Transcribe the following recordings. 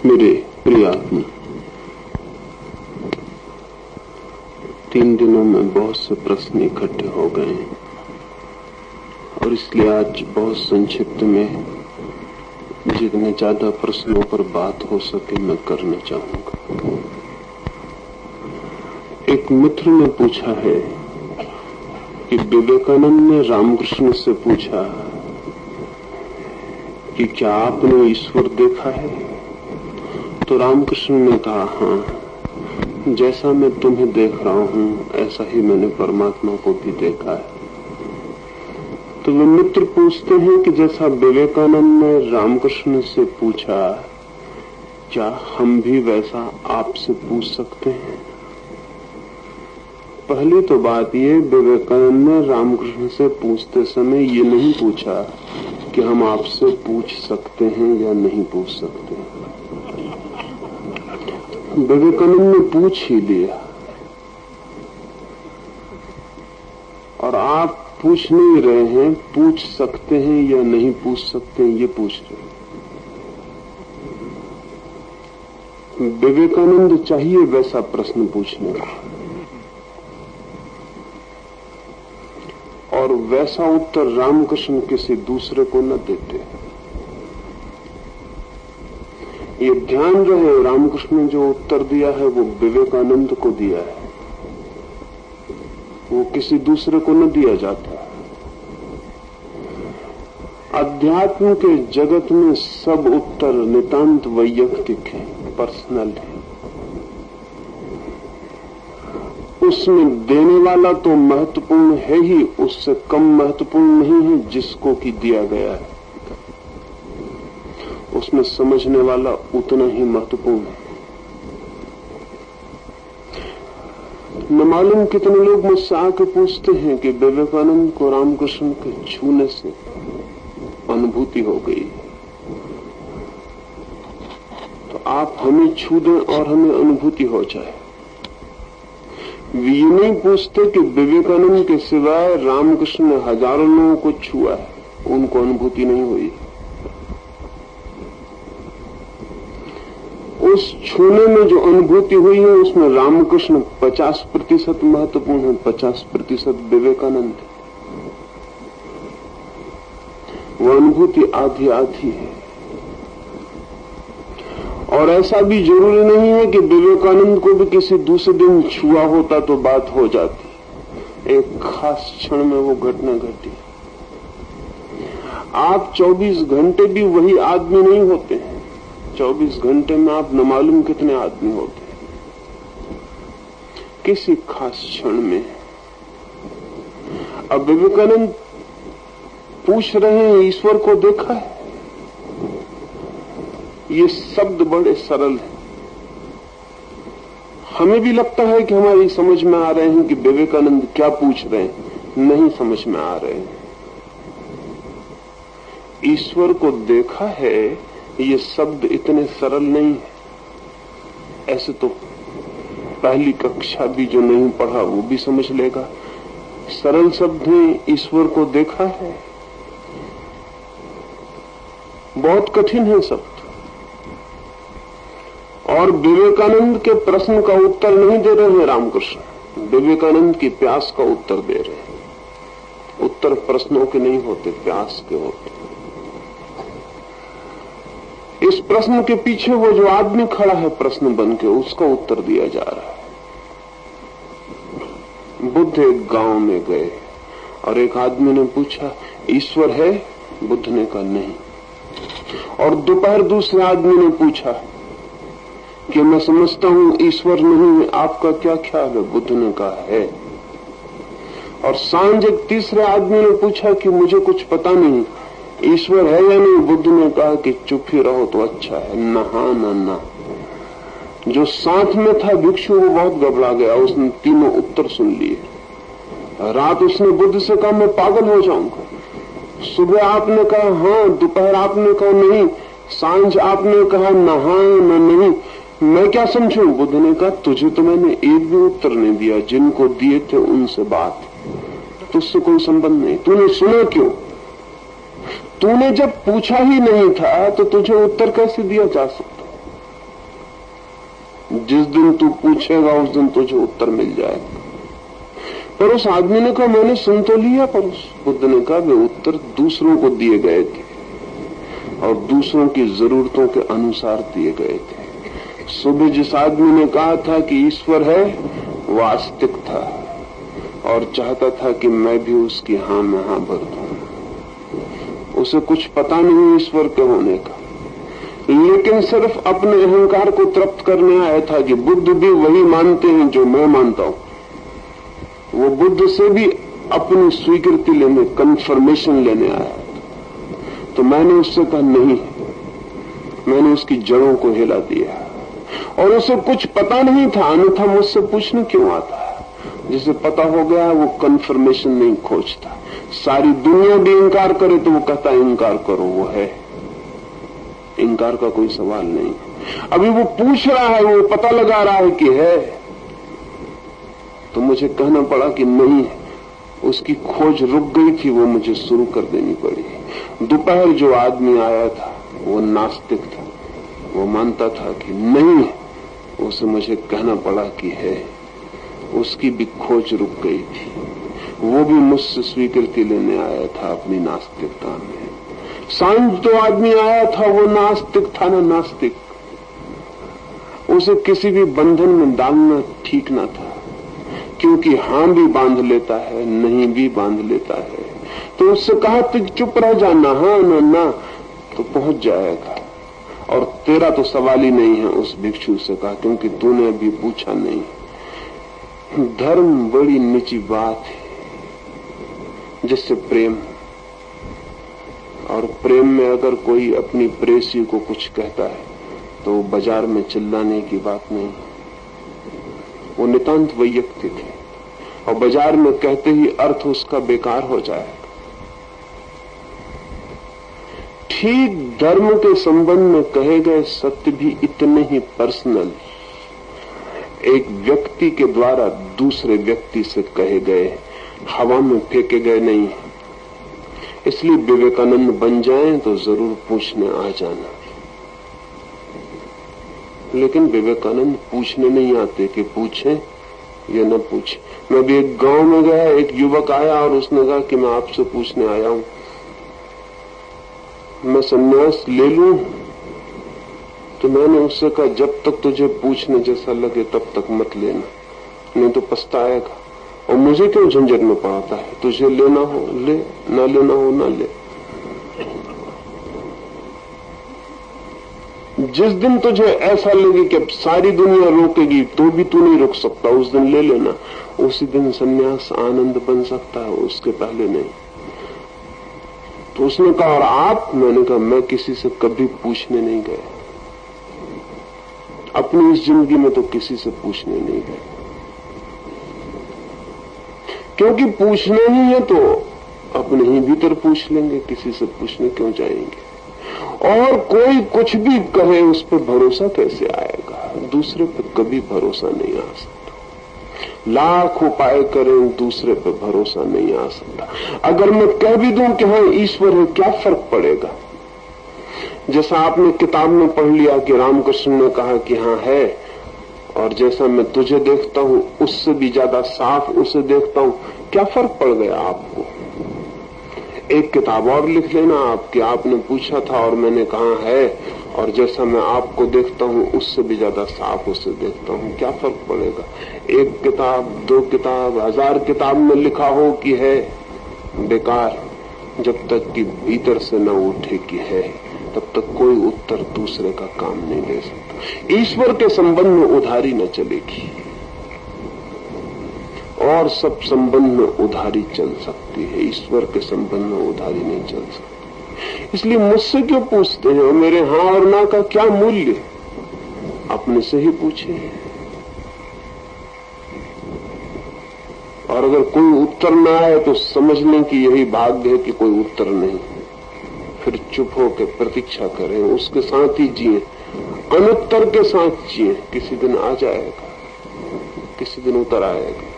मेरे प्रिय आत्मा, 3 दिनों में बहुत से प्रश्न इकट्ठे हो गए हैं और इसलिए आज बहुत संक्षिप्त में जितने ज्यादा प्रश्नों पर बात हो सके मैं करना चाहूंगा। एक मित्र ने पूछा है कि विवेकानंद ने रामकृष्ण से पूछा कि क्या आपने ईश्वर देखा है? तो रामकृष्ण ने कहा, हाँ, जैसा मैं तुम्हें देख रहा हूं ऐसा ही मैंने परमात्मा को भी देखा है। तो वे मित्र पूछते हैं कि जैसा विवेकानंद ने रामकृष्ण से पूछा, क्या हम भी वैसा आपसे पूछ सकते हैं? पहली तो बात ये, विवेकानंद ने रामकृष्ण से पूछते समय ये नहीं पूछा कि हम आपसे पूछ सकते हैं या नहीं पूछ सकते हैं। विवेकानंद ने पूछ ही लिया और आप पूछ नहीं रहे हैं, पूछ सकते हैं या नहीं पूछ सकते हैं ये पूछ रहे हैं। विवेकानंद चाहिए वैसा प्रश्न पूछने का और वैसा उत्तर रामकृष्ण किसी दूसरे को न देते। ये ध्यान रहे, रामकृष्ण ने जो उत्तर दिया है वो विवेकानंद को दिया है, वो किसी दूसरे को न दिया जाता। अध्यात्म के जगत में सब उत्तर नितांत वैयक्तिक है, पर्सनल है। उसमें देने वाला तो महत्वपूर्ण है ही, उससे कम महत्वपूर्ण नहीं है जिसको कि दिया गया है। उसमें समझने वाला उतना ही महत्वपूर्ण है। न मालूम कितने लोग मुझसे आके पूछते हैं कि विवेकानंद को रामकृष्ण के छूने से अनुभूति हो गई, तो आप हमें छू दें और हमें अनुभूति हो जाए। ये नहीं पूछते कि विवेकानंद के सिवाय रामकृष्ण ने हजारों लोगों को छुआ है, उनको अनुभूति नहीं हुई। उस छूने में जो अनुभूति हुई है उसमें रामकृष्ण 50% महत्वपूर्ण है, 50% विवेकानंद। वो अनुभूति आधी आधी है। और ऐसा भी जरूरी नहीं है कि विवेकानंद को भी किसी दूसरे दिन छुआ होता तो बात हो जाती। एक खास क्षण में वो घटना घटी। आप 24 घंटे भी वही आदमी नहीं होते हैं। 24 घंटे में आप न मालूम कितने आदमी होते हैं किसी खास क्षण में। अब विवेकानंद पूछ रहे हैं, ईश्वर को देखा है? ये शब्द बड़े सरल हैं। हमें भी लगता है कि हमारी समझ में आ रहे हैं कि विवेकानंद क्या पूछ रहे हैं, नहीं समझ में आ रहे हैं। ईश्वर को देखा है, ये शब्द इतने सरल नहीं है। ऐसे तो पहली कक्षा भी जो नहीं पढ़ा वो भी समझ लेगा। सरल शब्द है, ईश्वर को देखा है, बहुत कठिन है शब्द। और विवेकानंद के प्रश्न का उत्तर नहीं दे रहे हैं रामकृष्ण, विवेकानंद की प्यास का उत्तर दे रहे हैं। उत्तर प्रश्नों के नहीं होते, प्यास के होते। इस प्रश्न के पीछे वो जो आदमी खड़ा है प्रश्न बन के, उसका उत्तर दिया जा रहा है। बुद्ध एक गांव में गए और एक आदमी ने पूछा, ईश्वर है? बुद्ध ने कहा नहीं। और दोपहर दूसरे आदमी ने पूछा कि मैं समझता हूं ईश्वर नहीं है, आपका क्या ख्याल है? बुद्ध ने कहा है। और सांझ एक तीसरे आदमी ने पूछा कि मुझे कुछ पता नहीं, ईश्वर है या नहीं? बुद्ध ने कहा कि चुप ही रहो तो अच्छा है, ना हाँ ना ना। जो साथ में था भिक्षु वो बहुत घबरा गया, उसने तीनों उत्तर सुन लिए। रात उसने बुद्ध से कहा, मैं पागल हो जाऊंगा। सुबह आपने कहा हाँ, दोपहर आपने कहा नहीं, सांझ आपने कहा ना हाँ ना नहीं, मैं क्या समझूं? बुद्ध ने कहा, तुझे तो मैंने एक भी उत्तर नहीं दिया, जिनको दिए थे उनसे बात, तुझसे कोई संबंध नहीं। तूने सुना क्यों? तूने जब पूछा ही नहीं था तो तुझे उत्तर कैसे दिया जा सकता? जिस दिन तू पूछेगा उस दिन तुझे उत्तर मिल जाएगा। पर उस आदमी ने कहा मैंने सुन तो लिया, पर उस बुद्ध ने कहा वे उत्तर दूसरों को दिए गए थे और दूसरों की जरूरतों के अनुसार दिए गए थे। सुबह जिस आदमी ने कहा था कि ईश्वर है वो आस्तिक था और चाहता था कि मैं भी उसकी हां में हां भर दूं। उसे कुछ पता नहीं ईश्वर के होने का, लेकिन सिर्फ अपने अहंकार को तृप्त करने आया था कि बुद्ध भी वही मानते हैं जो मैं मानता हूं। वो बुद्ध से भी अपनी स्वीकृति लेने, कंफर्मेशन लेने आया था। तो मैंने उससे कहा नहीं, मैंने उसकी जड़ों को हिला दिया और उसे कुछ पता नहीं था, अन्यथा मुझसे पूछने क्यों आता है। जिसे पता हो गया वो कंफर्मेशन नहीं खोजता। सारी दुनिया भी इंकार करे तो वो कहता इंकार करो, वो है। इंकार का कोई सवाल नहीं। अभी वो पूछ रहा है, वो पता लगा रहा है कि है, तो मुझे कहना पड़ा कि नहीं, उसकी खोज रुक गई थी, वो मुझे शुरू कर देनी पड़ी। दोपहर जो आदमी आया था वो नास्तिक था, वो मानता था कि नहीं, उसे मुझे कहना पड़ा कि है। उसकी भी खोज रुक गई थी, वो भी मुझसे स्वीकृति लेने आया था अपनी नास्तिकता में। सांझ जो आदमी आया था वो नास्तिक था ना नास्तिक, उसे किसी भी बंधन में डालना ठीक ना था, क्योंकि हां भी बांध लेता है, नहीं भी बांध लेता है। तो उससे कहा तू चुप रह जाना, हाँ ना ना, तो पहुंच जाएगा। और तेरा तो सवाल ही नहीं है, उस भिक्षु से कहा, क्योंकि तूने अभी पूछा नहीं। धर्म बड़ी निजी बात है, जिससे प्रेम, और प्रेम में अगर कोई अपनी प्रेसी को कुछ कहता है तो बाजार में चिल्लाने की बात नहीं, वो नितांत वैयक्तिक है और बाजार में कहते ही अर्थ उसका बेकार हो जाएगा। ठीक धर्म के संबंध में कहे गए सत्य भी इतने ही पर्सनल, एक व्यक्ति के द्वारा दूसरे व्यक्ति से कहे गए, हवा में फेंके गए नहीं। इसलिए विवेकानंद बन जाएं तो जरूर पूछने आ जाना, लेकिन विवेकानंद पूछने नहीं आते कि पूछें या न पूछें। मैं भी एक गांव में गया, एक युवक आया और उसने कहा कि मैं आपसे पूछने आया हूं, मैं संन्यास ले लूं? तो मैंने उससे कहा जब तक तुझे पूछने जैसा लगे तब तक मत लेना, नहीं तो पछताएगा। और मुझे क्यों झंझट में पड़ता है, तुझे लेना हो ले, ना लेना हो ना ले। जिस दिन तुझे ऐसा लगे कि अब सारी दुनिया रोकेगी तो भी तू नहीं रुक सकता, उस दिन ले लेना। उसी दिन सन्यास आनंद बन सकता है, उसके पहले नहीं। तो उसने कहा और आप? मैंने कहा मैं किसी से कभी पूछने नहीं गया, अपनी इस जिंदगी में तो किसी से पूछने नहीं गया, क्योंकि पूछना ही है तो अपने ही भीतर पूछ लेंगे, किसी से पूछने क्यों जाएंगे। और कोई कुछ भी कहे उस पर भरोसा कैसे आएगा, दूसरे पर कभी भरोसा नहीं आ सकता। लाख उपाय करें दूसरे पर भरोसा नहीं आ सकता। अगर मैं कह भी दूं कि हाँ ईश्वर है, क्या फर्क पड़ेगा। जैसा आपने किताब में पढ़ लिया कि रामकृष्ण ने कहा कि हाँ है, और जैसा मैं तुझे देखता हूं उससे भी ज्यादा साफ उसे देखता हूं, क्या फर्क पड़ गया आपको। एक किताब और लिख लेना आपकी, आपने पूछा था और मैंने कहा है, और जैसा मैं आपको देखता हूं उससे भी ज्यादा साफ उसे देखता हूं, क्या फर्क पड़ेगा। एक किताब, दो किताब, 1000 किताब में लिखा हो कि है, बेकार। जब तक कि भीतर से न उठे कि है, तब तक कोई उत्तर दूसरे का काम नहीं ले सकता। ईश्वर के संबंध में उधारी न चलेगी, और सब संबंध में उधारी चल सकती है, ईश्वर के संबंध में उधारी नहीं चल सकती। इसलिए मुझसे क्यों पूछते हैं, मेरे हाँ और ना का क्या मूल्य, अपने से ही पूछे। और अगर कोई उत्तर ना आए तो समझ लें कि यही भाग्य है कि कोई उत्तर नहीं, फिर चुप होकर प्रतीक्षा करें, उसके साथ ही जिए, अनुत्तर के साथ जिए। किसी दिन आ जाएगा, किसी दिन उत्तर आएगा।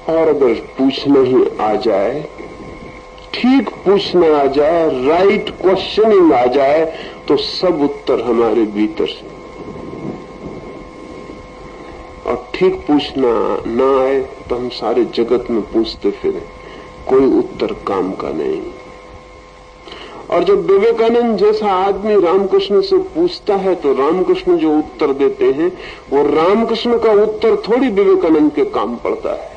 और अगर पूछना ही आ जाए, ठीक पूछना आ जाए, राइट क्वेश्चनिंग आ जाए, तो सब उत्तर हमारे भीतर से और ठीक पूछना ना आए तो हम सारे जगत में पूछते फिरे, कोई उत्तर काम का नहीं। और जब विवेकानंद जैसा आदमी रामकृष्ण से पूछता है तो रामकृष्ण जो उत्तर देते हैं वो रामकृष्ण का उत्तर थोड़ी विवेकानंद के काम पड़ता है।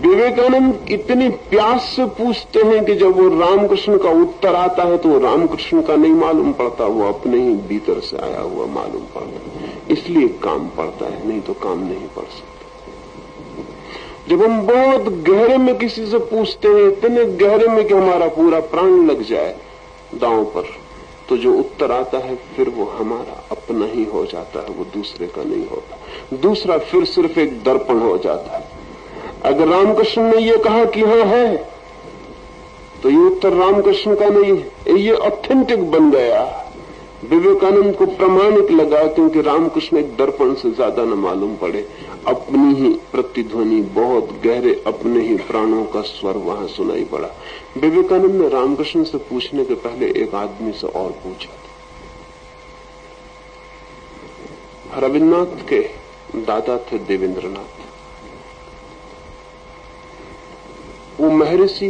विवेकानंद इतनी प्यास से पूछते हैं कि जब वो रामकृष्ण का उत्तर आता है तो वो रामकृष्ण का नहीं मालूम पड़ता, वो अपने ही भीतर से आया हुआ मालूम पड़ता है, इसलिए काम पड़ता है, नहीं तो काम नहीं पड़ सकता। जब हम बहुत गहरे में किसी से पूछते हैं, इतने गहरे में कि हमारा पूरा प्राण लग जाए दांव पर, तो जो उत्तर आता है फिर वो हमारा अपना ही हो जाता है, वो दूसरे का नहीं होता। दूसरा फिर सिर्फ एक दर्पण हो जाता है। अगर रामकृष्ण ने ये कहा कि हाँ है, तो ये उत्तर रामकृष्ण का नहीं है, ये ऑथेंटिक बन गया, विवेकानंद को प्रमाणिक लगा, क्योंकि रामकृष्ण एक दर्पण से ज्यादा न मालूम पड़े, अपनी ही प्रतिध्वनि बहुत गहरे अपने ही प्राणों का स्वर वहां सुनाई पड़ा। विवेकानंद ने रामकृष्ण से पूछने के पहले एक आदमी से और पूछा था। रविन्द्रनाथ के दादा थे देवेंद्रनाथ, वो महर्षि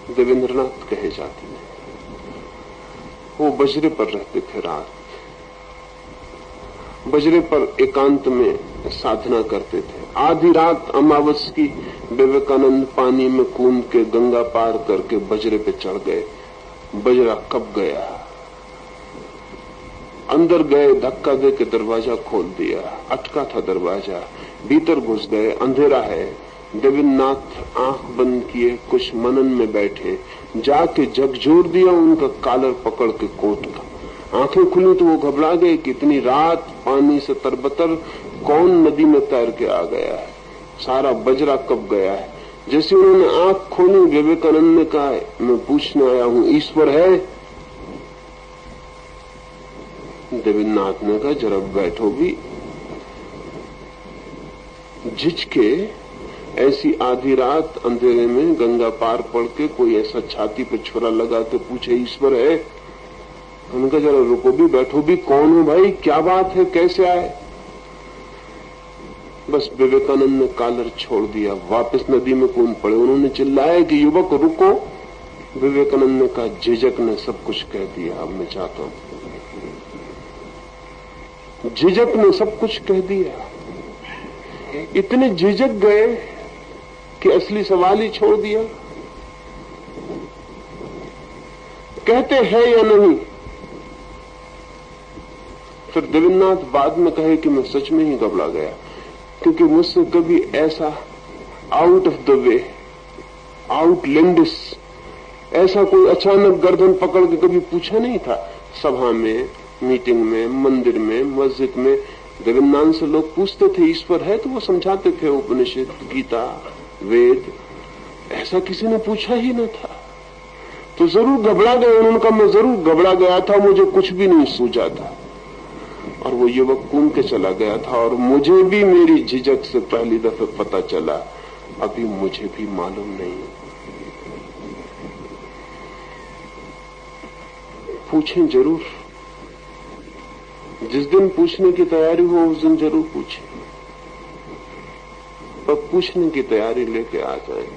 देवेंद्रनाथ कहे जाते थे। वो बजरे पर रहते थे, रात बजरे पर एकांत में साधना करते थे। आधी रात अमावस की विवेकानंद पानी में कूद के गंगा पार करके बजरे पे चढ़ गए। बजरा कब गया, अंदर गए, धक्का दे के दरवाजा खोल दिया, अटका था दरवाजा, भीतर घुस गए, अंधेरा है। देवेंद्रनाथ आंख बंद किए, कुछ मनन में बैठे, जाके झकझोर दिया उनका कॉलर पकड़ के कोट का। आंखें खुली तो वो घबरा गए कि इतनी रात पानी से तरबतर कौन नदी में तैर के आ गया है, सारा बजरा कब गया है। जैसे उन्होंने आंख खोली, विवेकानंद ने कहा, मैं पूछने आया हूं ईश्वर है? देवेंद्रनाथ ने कहा, जरा बैठो भी। झिझके ऐसी आधी रात अंधेरे में गंगा पार पड़ के कोई ऐसा छाती पे छुरा लगा के पूछे ईश्वर है? उनका जरा रुको भी, बैठो भी, कौन हो भाई, क्या बात है, कैसे आए? बस विवेकानंद ने कॉलर छोड़ दिया, वापस नदी में कूद पड़े। उन्होंने चिल्लाया कि युवक रुको। विवेकानंद ने कहा, झिझक ने सब कुछ कह दिया, अब मैं चाहता हूं। झिझक ने सब कुछ कह दिया। इतने झिझक गए कि असली सवाल ही छोड़ दिया, कहते हैं या नहीं। फिर देवेंद्रनाथ बाद में कहे कि मैं सच में ही घबरा गया, क्योंकि मुझसे कभी ऐसा out of the way, outlandish, ऐसा कोई अचानक गर्दन पकड़ के कभी पूछा नहीं था। सभा में, मीटिंग में, मंदिर में, मस्जिद में देवेंद्रनाथ से लोग पूछते थे ईश्वर है, तो वो समझाते थे उपनिषद, गीता, वेद। ऐसा किसी ने पूछा ही न था, तो जरूर घबरा गए। उन्होंने कहा, मैं जरूर घबरा गया था, मुझे कुछ भी नहीं सूझा था। और वो युवक कूद के चला गया था, और मुझे भी मेरी झिझक से पहली दफे पता चला, अभी मुझे भी मालूम नहीं। पूछें जरूर, जिस दिन पूछने की तैयारी हो उस दिन जरूर पूछें, पर पूछने की तैयारी लेके आ जाए,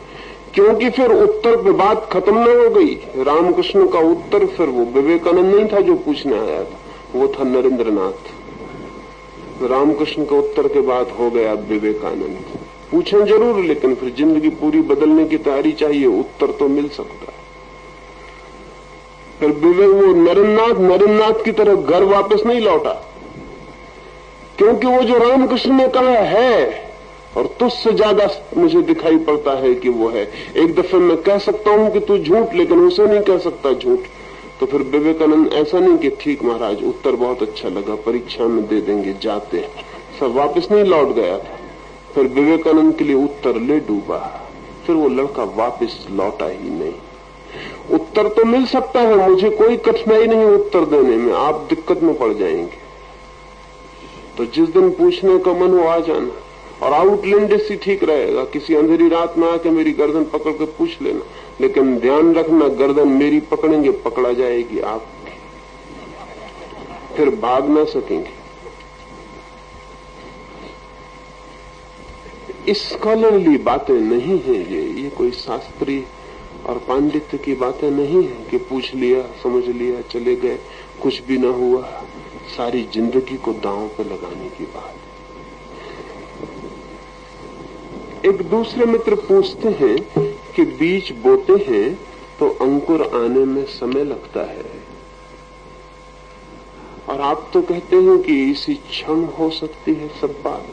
क्योंकि फिर उत्तर पे बात खत्म न हो गई। रामकृष्ण का उत्तर फिर वो विवेकानंद नहीं था जो पूछने आया था, वो था नरेंद्रनाथ। रामकृष्ण के उत्तर के बाद हो गया विवेकानंद। पूछें जरूर, लेकिन फिर जिंदगी पूरी बदलने की तैयारी चाहिए, उत्तर तो मिल सकता है। फिर वो नरेंद्रनाथ की तरह घर वापस नहीं लौटा, क्योंकि वो जो रामकृष्ण ने कहा है और तुझसे ज्यादा मुझे दिखाई पड़ता है कि वो है। एक दफे मैं कह सकता हूं कि तू झूठ, लेकिन उसे नहीं कह सकता झूठ। तो फिर विवेकानंद ऐसा नहीं कि ठीक महाराज उत्तर बहुत अच्छा लगा, परीक्षा में दे देंगे, जाते सब वापस नहीं लौट गया था। फिर विवेकानंद के लिए उत्तर ले डूबा, फिर वो लड़का वापस लौटा ही नहीं। उत्तर तो मिल सकता है, मुझे कोई कठिनाई नहीं उत्तर देने में, आप दिक्कत में पड़ जाएंगे। तो जिस दिन पूछने का मन हो आ जाना, और आउटलैंडिश ही ठीक रहेगा। किसी अंधेरी रात में आके मेरी गर्दन पकड़ के पूछ लेना, लेकिन ध्यान रखना गर्दन मेरी पकड़ेंगे, पकड़ा जाएगी आपकी। फिर भाग ना सकेंगे। स्कॉलरली बातें नहीं है ये कोई शास्त्रीय और पांडित्य की बातें नहीं है कि पूछ लिया, समझ लिया, चले गए, कुछ भी ना हुआ। सारी जिंदगी को दांव पे लगाने की बात। एक दूसरे मित्र पूछते हैं कि बीज बोते हैं तो अंकुर आने में समय लगता है, और आप तो कहते हैं कि इसी क्षण हो सकती है सब बात,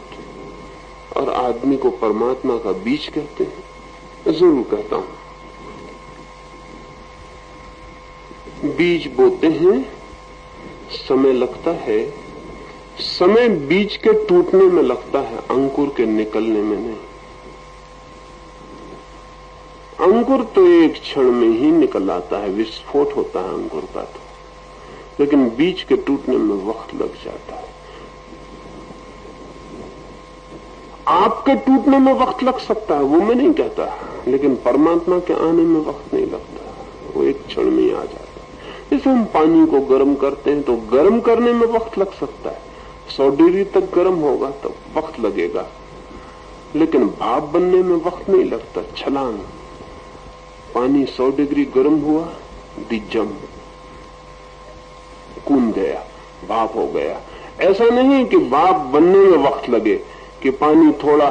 और आदमी को परमात्मा का बीज कहते हैं। जरूर कहता हूं, बीज बोते हैं, समय लगता है। समय बीज के टूटने में लगता है, अंकुर के निकलने में नहीं। अंकुर तो एक क्षण में ही निकल आता है, विस्फोट होता है अंकुर का तो, लेकिन बीज के टूटने में वक्त लग जाता है। आपके टूटने में वक्त लग सकता है, वो मैं नहीं कहता, लेकिन परमात्मा के आने में वक्त नहीं लगता, वो एक क्षण में ही आ जाता है। जैसे हम पानी को गर्म करते हैं तो गर्म करने में वक्त लग सकता है, 100 डिग्री तक गर्म होगा तो वक्त लगेगा, लेकिन भाप बनने में वक्त नहीं लगता। छलांग, पानी 100 डिग्री गर्म हुआ, दिजम कूद गया, भाप हो गया। ऐसा नहीं कि भाप बनने में वक्त लगे, कि पानी थोड़ा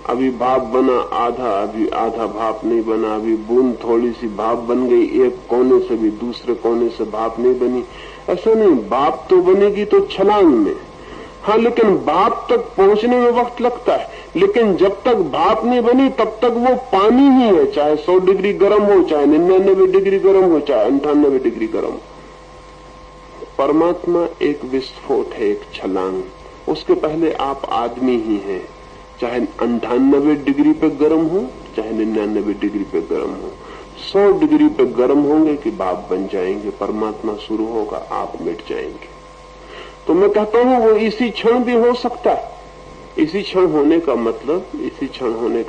अभी भाप बना आधा, अभी आधा भाप नहीं बना, अभी बूंद थोड़ी सी भाप बन गई, एक कोने से भी दूसरे कोने से भाप नहीं बनी। ऐसा नहीं, भाप तो बनेगी तो छलांग में, हाँ, लेकिन भाप तक पहुंचने में वक्त लगता है। लेकिन जब तक भाप नहीं बनी तब तक वो पानी ही है, चाहे 100 डिग्री गर्म हो, चाहे 99 डिग्री गर्म हो, चाहे 98 डिग्री गर्म हो। परमात्मा एक विस्फोट है, एक छलांग। उसके पहले आप आदमी ही हैं, चाहे 98 डिग्री पे गर्म हो, चाहे 99 डिग्री पे गर्म हो। 100 डिग्री पे गर्म होंगे कि भाप बन जाएंगे, परमात्मा शुरू होगा, आप मिट जाएंगे। तो मैं कहता हूं वो इसी क्षण भी हो सकता है। इसी क्षण होने का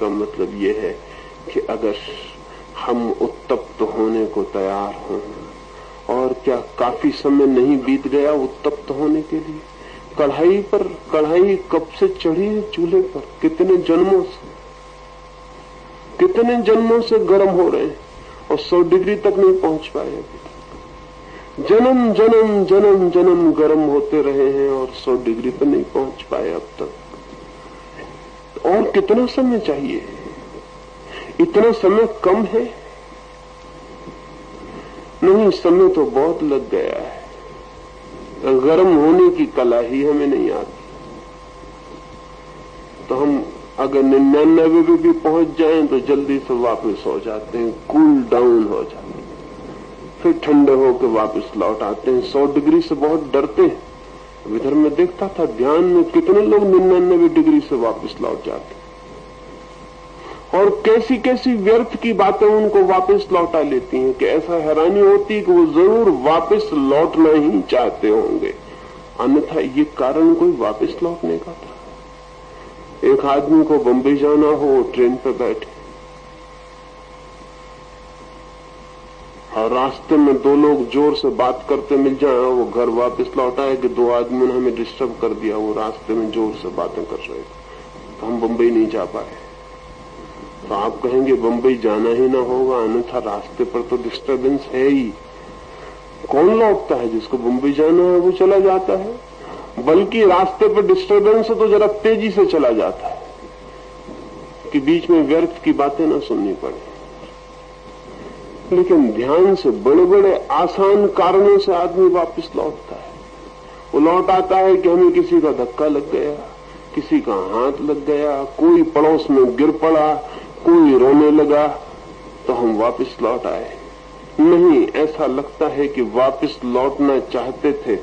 मतलब ये है कि अगर हम उत्तप्त होने को तैयार हों, और क्या काफी समय नहीं बीत गया उत्तप्त होने के लिए? कढ़ाई कब से चढ़ी है चूल्हे पर, कितने जन्मों से गर्म हो रहे हैं, और 100 डिग्री तक नहीं पहुंच पाए अभी तक। जन्म गर्म होते रहे हैं और 100 डिग्री पर नहीं पहुंच पाए अब तक। और कितना समय चाहिए? इतना समय कम है? नहीं, समय तो बहुत लग गया है। गर्म होने की कला ही हमें नहीं आती, तो हम अगर 99 पे भी पहुंच जाएं तो जल्दी से वापस हो जाते हैं, कूल डाउन हो जाते हैं, फिर ठंडे होकर वापस लौट आते हैं। 100 डिग्री से बहुत डरते हैं। इधर मैं देखता था ध्यान में कितने लोग 99 डिग्री से वापस लौट जाते, और कैसी कैसी व्यर्थ की बातें उनको वापस लौटा लेती हैं कि ऐसा हैरानी होती है कि वो जरूर वापस लौटना ही चाहते होंगे, अन्यथा ये कारण कोई वापस लौटने का था। एक आदमी को बंबई जाना हो, ट्रेन पर बैठे और रास्ते में 2 लोग जोर से बात करते मिल जाए, वो घर वापस लौटा है कि 2 आदमियों ने हमें डिस्टर्ब कर दिया, वो रास्ते में जोर से बातें कर रहे थे, तो हम बंबई नहीं जा पाए। तो आप कहेंगे बंबई जाना ही ना होगा, अन्यथा रास्ते पर तो डिस्टर्बेंस है ही। कौन लौटता है? जिसको बंबई जाना है वो चला जाता है, बल्कि रास्ते पर डिस्टर्बेंस है तो जरा तेजी से चला जाता है कि बीच में व्यर्थ की बातें ना सुननी पड़े। लेकिन ध्यान से बड़े बड़े आसान कारणों से आदमी वापस लौटता है। वो लौट आता है कि हमें किसी का धक्का लग गया, किसी का हाथ लग गया, कोई पड़ोस में गिर पड़ा, कोई रोने लगा, तो हम वापस लौट आए। नहीं, ऐसा लगता है कि वापस लौटना चाहते थे,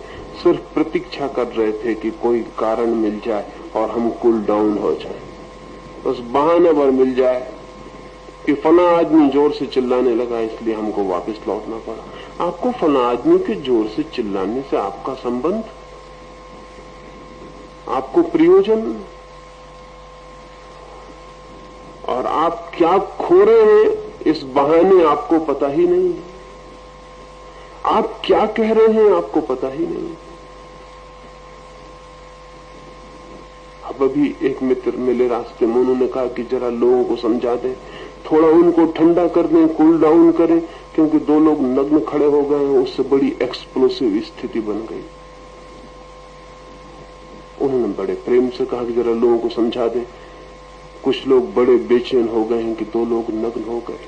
सिर्फ प्रतीक्षा कर रहे थे कि कोई कारण मिल जाए और हम कूल डाउन हो जाए, बस बहाना भर मिल जाए कि फला आदमी जोर से चिल्लाने लगा इसलिए हमको वापस लौटना पड़ा। आपको फला आदमी के जोर से चिल्लाने से आपका संबंध, आपको प्रयोजन, और आप क्या खो रहे हैं इस बहाने आपको पता ही नहीं। आप क्या कह रहे हैं आपको पता ही नहीं। अब अभी एक मित्र मिले रास्ते में, उन्होंने कहा कि जरा लोगों को समझा दें, थोड़ा उनको ठंडा कर दें, कूल डाउन करें, क्योंकि दो लोग नग्न खड़े हो गए हैं, उससे बड़ी एक्सप्लोसिव स्थिति बन गई। उन्होंने बड़े प्रेम से कहा कि जरा लोगों को समझा दें, कुछ लोग बड़े बेचैन हो गए हैं कि दो लोग नग्न हो गए।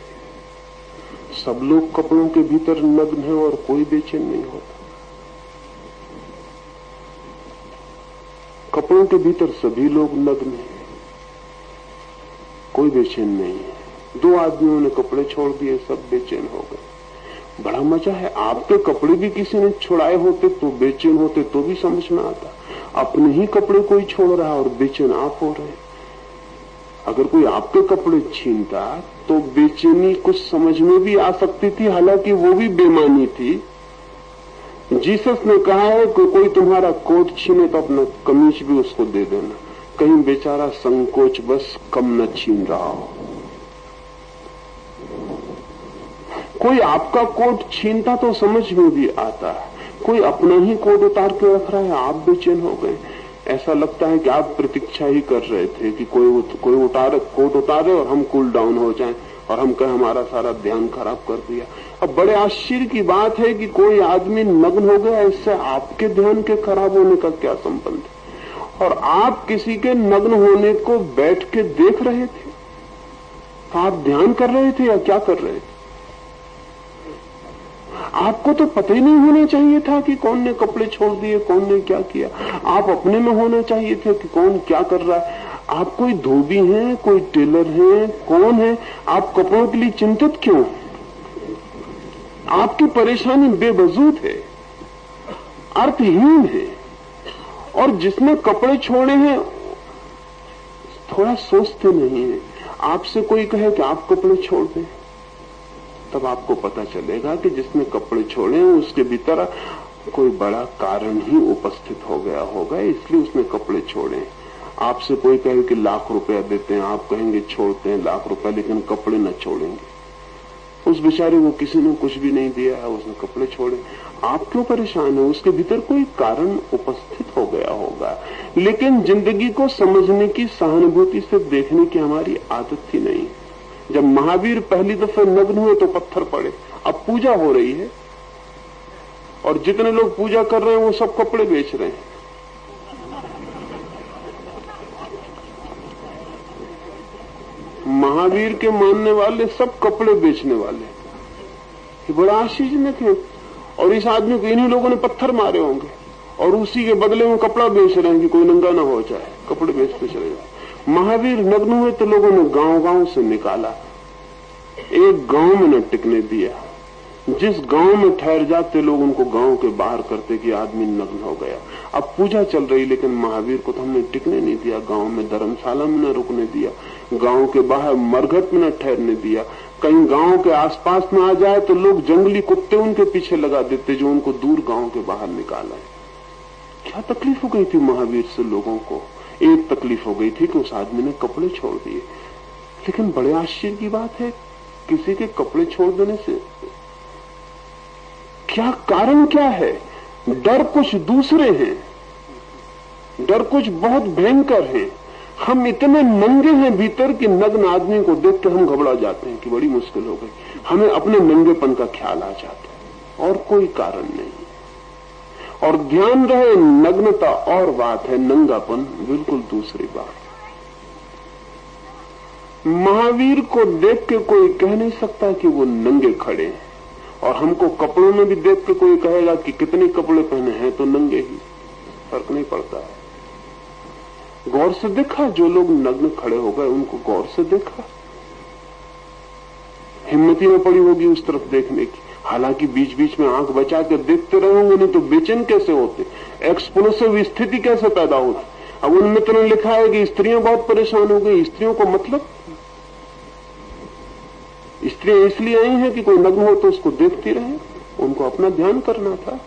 सब लोग कपड़ों के भीतर नग्न हैं और कोई बेचैन नहीं होता। कपड़ों के भीतर सभी लोग नग्न हैं, कोई बेचैन नहीं है। दो आदमियों ने कपड़े छोड़ दिए, सब बेचैन हो गए। बड़ा मजा है। आपके कपड़े भी किसी ने छुड़ाए होते तो बेचैन होते तो भी समझ में आता। अपने ही कपड़े कोई छोड़ रहा और बेचैन आप हो रहे हैं। अगर कोई आपके कपड़े छीनता तो बेचैनी कुछ समझ में भी आ सकती थी, हालांकि वो भी बेमानी थी। जीसस ने कहा है कि कोई तुम्हारा कोट छीने तो अपना कमीज भी उसको दे देना, कहीं बेचारा संकोच बस कम न छीन रहा हो। कोई आपका कोट छीनता तो समझ में भी आता है, कोई अपना ही कोट उतार के रख रहा है, आप बेचैन हो गए। ऐसा लगता है कि आप प्रतीक्षा ही कर रहे थे कि कोई कोट उतारे और हम कूल डाउन हो जाएं और हम कहें हमारा सारा ध्यान खराब कर दिया। अब बड़े आश्चर्य की बात है कि कोई आदमी नग्न हो गया, इससे आपके ध्यान के खराब होने का क्या संबंध है? और आप किसी के नग्न होने को बैठ के देख रहे थे, तो आप ध्यान कर रहे थे या क्या कर रहे थे? आपको तो पता ही नहीं होना चाहिए था कि कौन ने कपड़े छोड़ दिए, कौन ने क्या किया। आप अपने में होना चाहिए थे कि कौन क्या कर रहा है। आप कोई धोबी हैं, कोई टेलर हैं, कौन है? आप कपड़ों के लिए चिंतित क्यों? आपकी परेशानी बेवजूद है, अर्थहीन है। और जिसने कपड़े छोड़े हैं थोड़ा सोचते नहीं है। आपसे कोई कहे कि आप कपड़े छोड़ दें, तब आपको पता चलेगा कि जिसने कपड़े छोड़े हैं उसके भीतर कोई बड़ा कारण ही उपस्थित हो गया होगा, इसलिए उसने कपड़े छोड़े। आपसे कोई कहे कि लाख रुपया देते हैं, आप कहेंगे छोड़ते हैं लाख रुपया, लेकिन कपड़े न छोड़ेंगे। उस बेचारे को किसी ने कुछ भी नहीं दिया है, उसने कपड़े छोड़े। आप क्यों परेशान है? उसके भीतर कोई कारण उपस्थित हो गया होगा। लेकिन जिंदगी को समझने की, सहानुभूति से देखने की हमारी आदत ही नहीं। जब महावीर पहली दफे नग्न हुए तो पत्थर पड़े। अब पूजा हो रही है और जितने लोग पूजा कर रहे हैं वो सब कपड़े बेच रहे हैं। महावीर के मानने वाले सब कपड़े बेचने वाले, ये बड़ा आश्चर्यजनक है। और इस आदमी को इन्हीं लोगों ने पत्थर मारे होंगे और उसी के बदले में कपड़ा बेच रहे हैं कि कोई नंगा ना हो जाए, कपड़े बेचते चले जाए। महावीर नग्न हुए तो लोगों ने गांव-गांव से निकाला, एक गांव में न टिकने दिया। जिस गांव में ठहर जाते लोग उनको गांव के बाहर करते कि आदमी नग्न हो गया। अब पूजा चल रही, लेकिन महावीर को तो हमने टिकने नहीं दिया। गांव में धर्मशाला में न रुकने दिया, गांव के बाहर मरघट में न ठहरने दिया। कहीं गांव के आसपास में आ जाए तो लोग जंगली कुत्ते उनके पीछे लगा देते जो उनको दूर गांव के बाहर निकाला है। क्या तकलीफ हो गई थी महावीर से लोगों को? एक तकलीफ हो गई थी कि उस आदमी ने कपड़े छोड़ दिए। लेकिन बड़े आश्चर्य की बात है, किसी के कपड़े छोड़ देने से क्या कारण क्या है? डर कुछ दूसरे हैं, डर कुछ बहुत भयंकर है। हम इतने नंगे हैं भीतर कि नग्न आदमी को देख के हम घबरा जाते हैं कि बड़ी मुश्किल हो गई। हमें अपने नंगेपन का ख्याल आ जाता है और कोई कारण नहीं। और ध्यान रहे, नग्नता और बात है, नंगापन बिल्कुल दूसरी बात। महावीर को देख के कोई कह नहीं सकता कि वो नंगे खड़े हैं, और हमको कपड़ों में भी देख के कोई कहेगा कि कितने कपड़े पहने हैं तो नंगे ही, फर्क नहीं पड़ता है। गौर से देखा, जो लोग नग्न खड़े हो गए उनको गौर से देखा, हिम्मत ही न पड़ी होगी उस तरफ देखने की। हालांकि बीच बीच में आंख बचा कर देखते रहे होंगे, नहीं तो बेचैन कैसे होते, एक्सप्लोसिव स्थिति कैसे पैदा होती। अब उन मित्र ने लिखा है कि स्त्रियां बहुत परेशान हो गई। स्त्रियों को मतलब, स्त्रियां इसलिए आई हैं कि कोई नग्न हो तो उसको देखती रहे, उनको अपना ध्यान करना था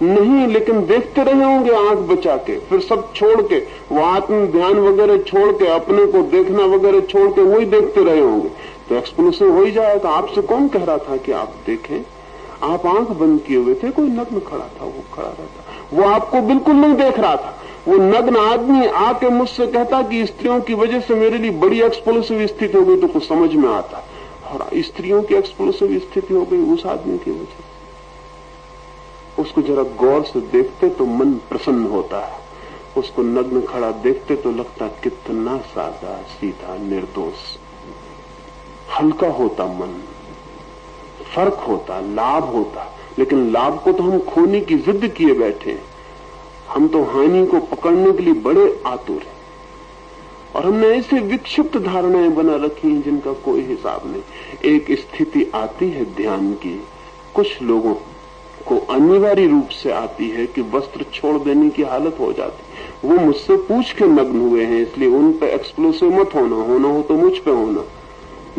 नहीं, लेकिन देखते रहे होंगे आंख बचा के, फिर सब छोड़ के, वो आत्म ध्यान वगैरह छोड़ के, अपने को देखना वगैरह छोड़ के वही देखते रहे होंगे, तो एक्सप्लोसिव हो ही जाएगा। आपसे कौन कह रहा था कि आप देखें? आप आंख बंद किए हुए थे, कोई नग्न खड़ा था, वो खड़ा रहता, वो आपको बिल्कुल नहीं देख रहा था, वो नग्न आदमी आके मुझसे कहता कि स्त्रियों की वजह से मेरे लिए बड़ी एक्सप्लोसिव स्थिति हो गई, तो कुछ समझ में आता। और स्त्रियों की एक्सप्लोसिव स्थिति हो गई उस आदमी की वजह से। उसको जरा गौर से देखते तो मन प्रसन्न होता है। उसको नग्न खड़ा देखते तो लगता कितना सादा सीधा निर्दोष। हल्का होता मन, फर्क होता, लाभ होता। लेकिन लाभ को तो हम खोने की जिद किए बैठे हैं। हम तो हानि को पकड़ने के लिए बड़े आतुर हैं और हमने ऐसे विक्षिप्त धारणाएं बना रखी हैं जिनका कोई हिसाब नहीं। एक स्थिति आती है ध्यान की, कुछ लोगों को अनिवार्य रूप से आती है कि वस्त्र छोड़ देने की हालत हो जाती। वो मुझसे पूछ के नग्न हुए हैं, इसलिए उन पे एक्सप्लोसिव मत होना, होना हो तो मुझ पे होना।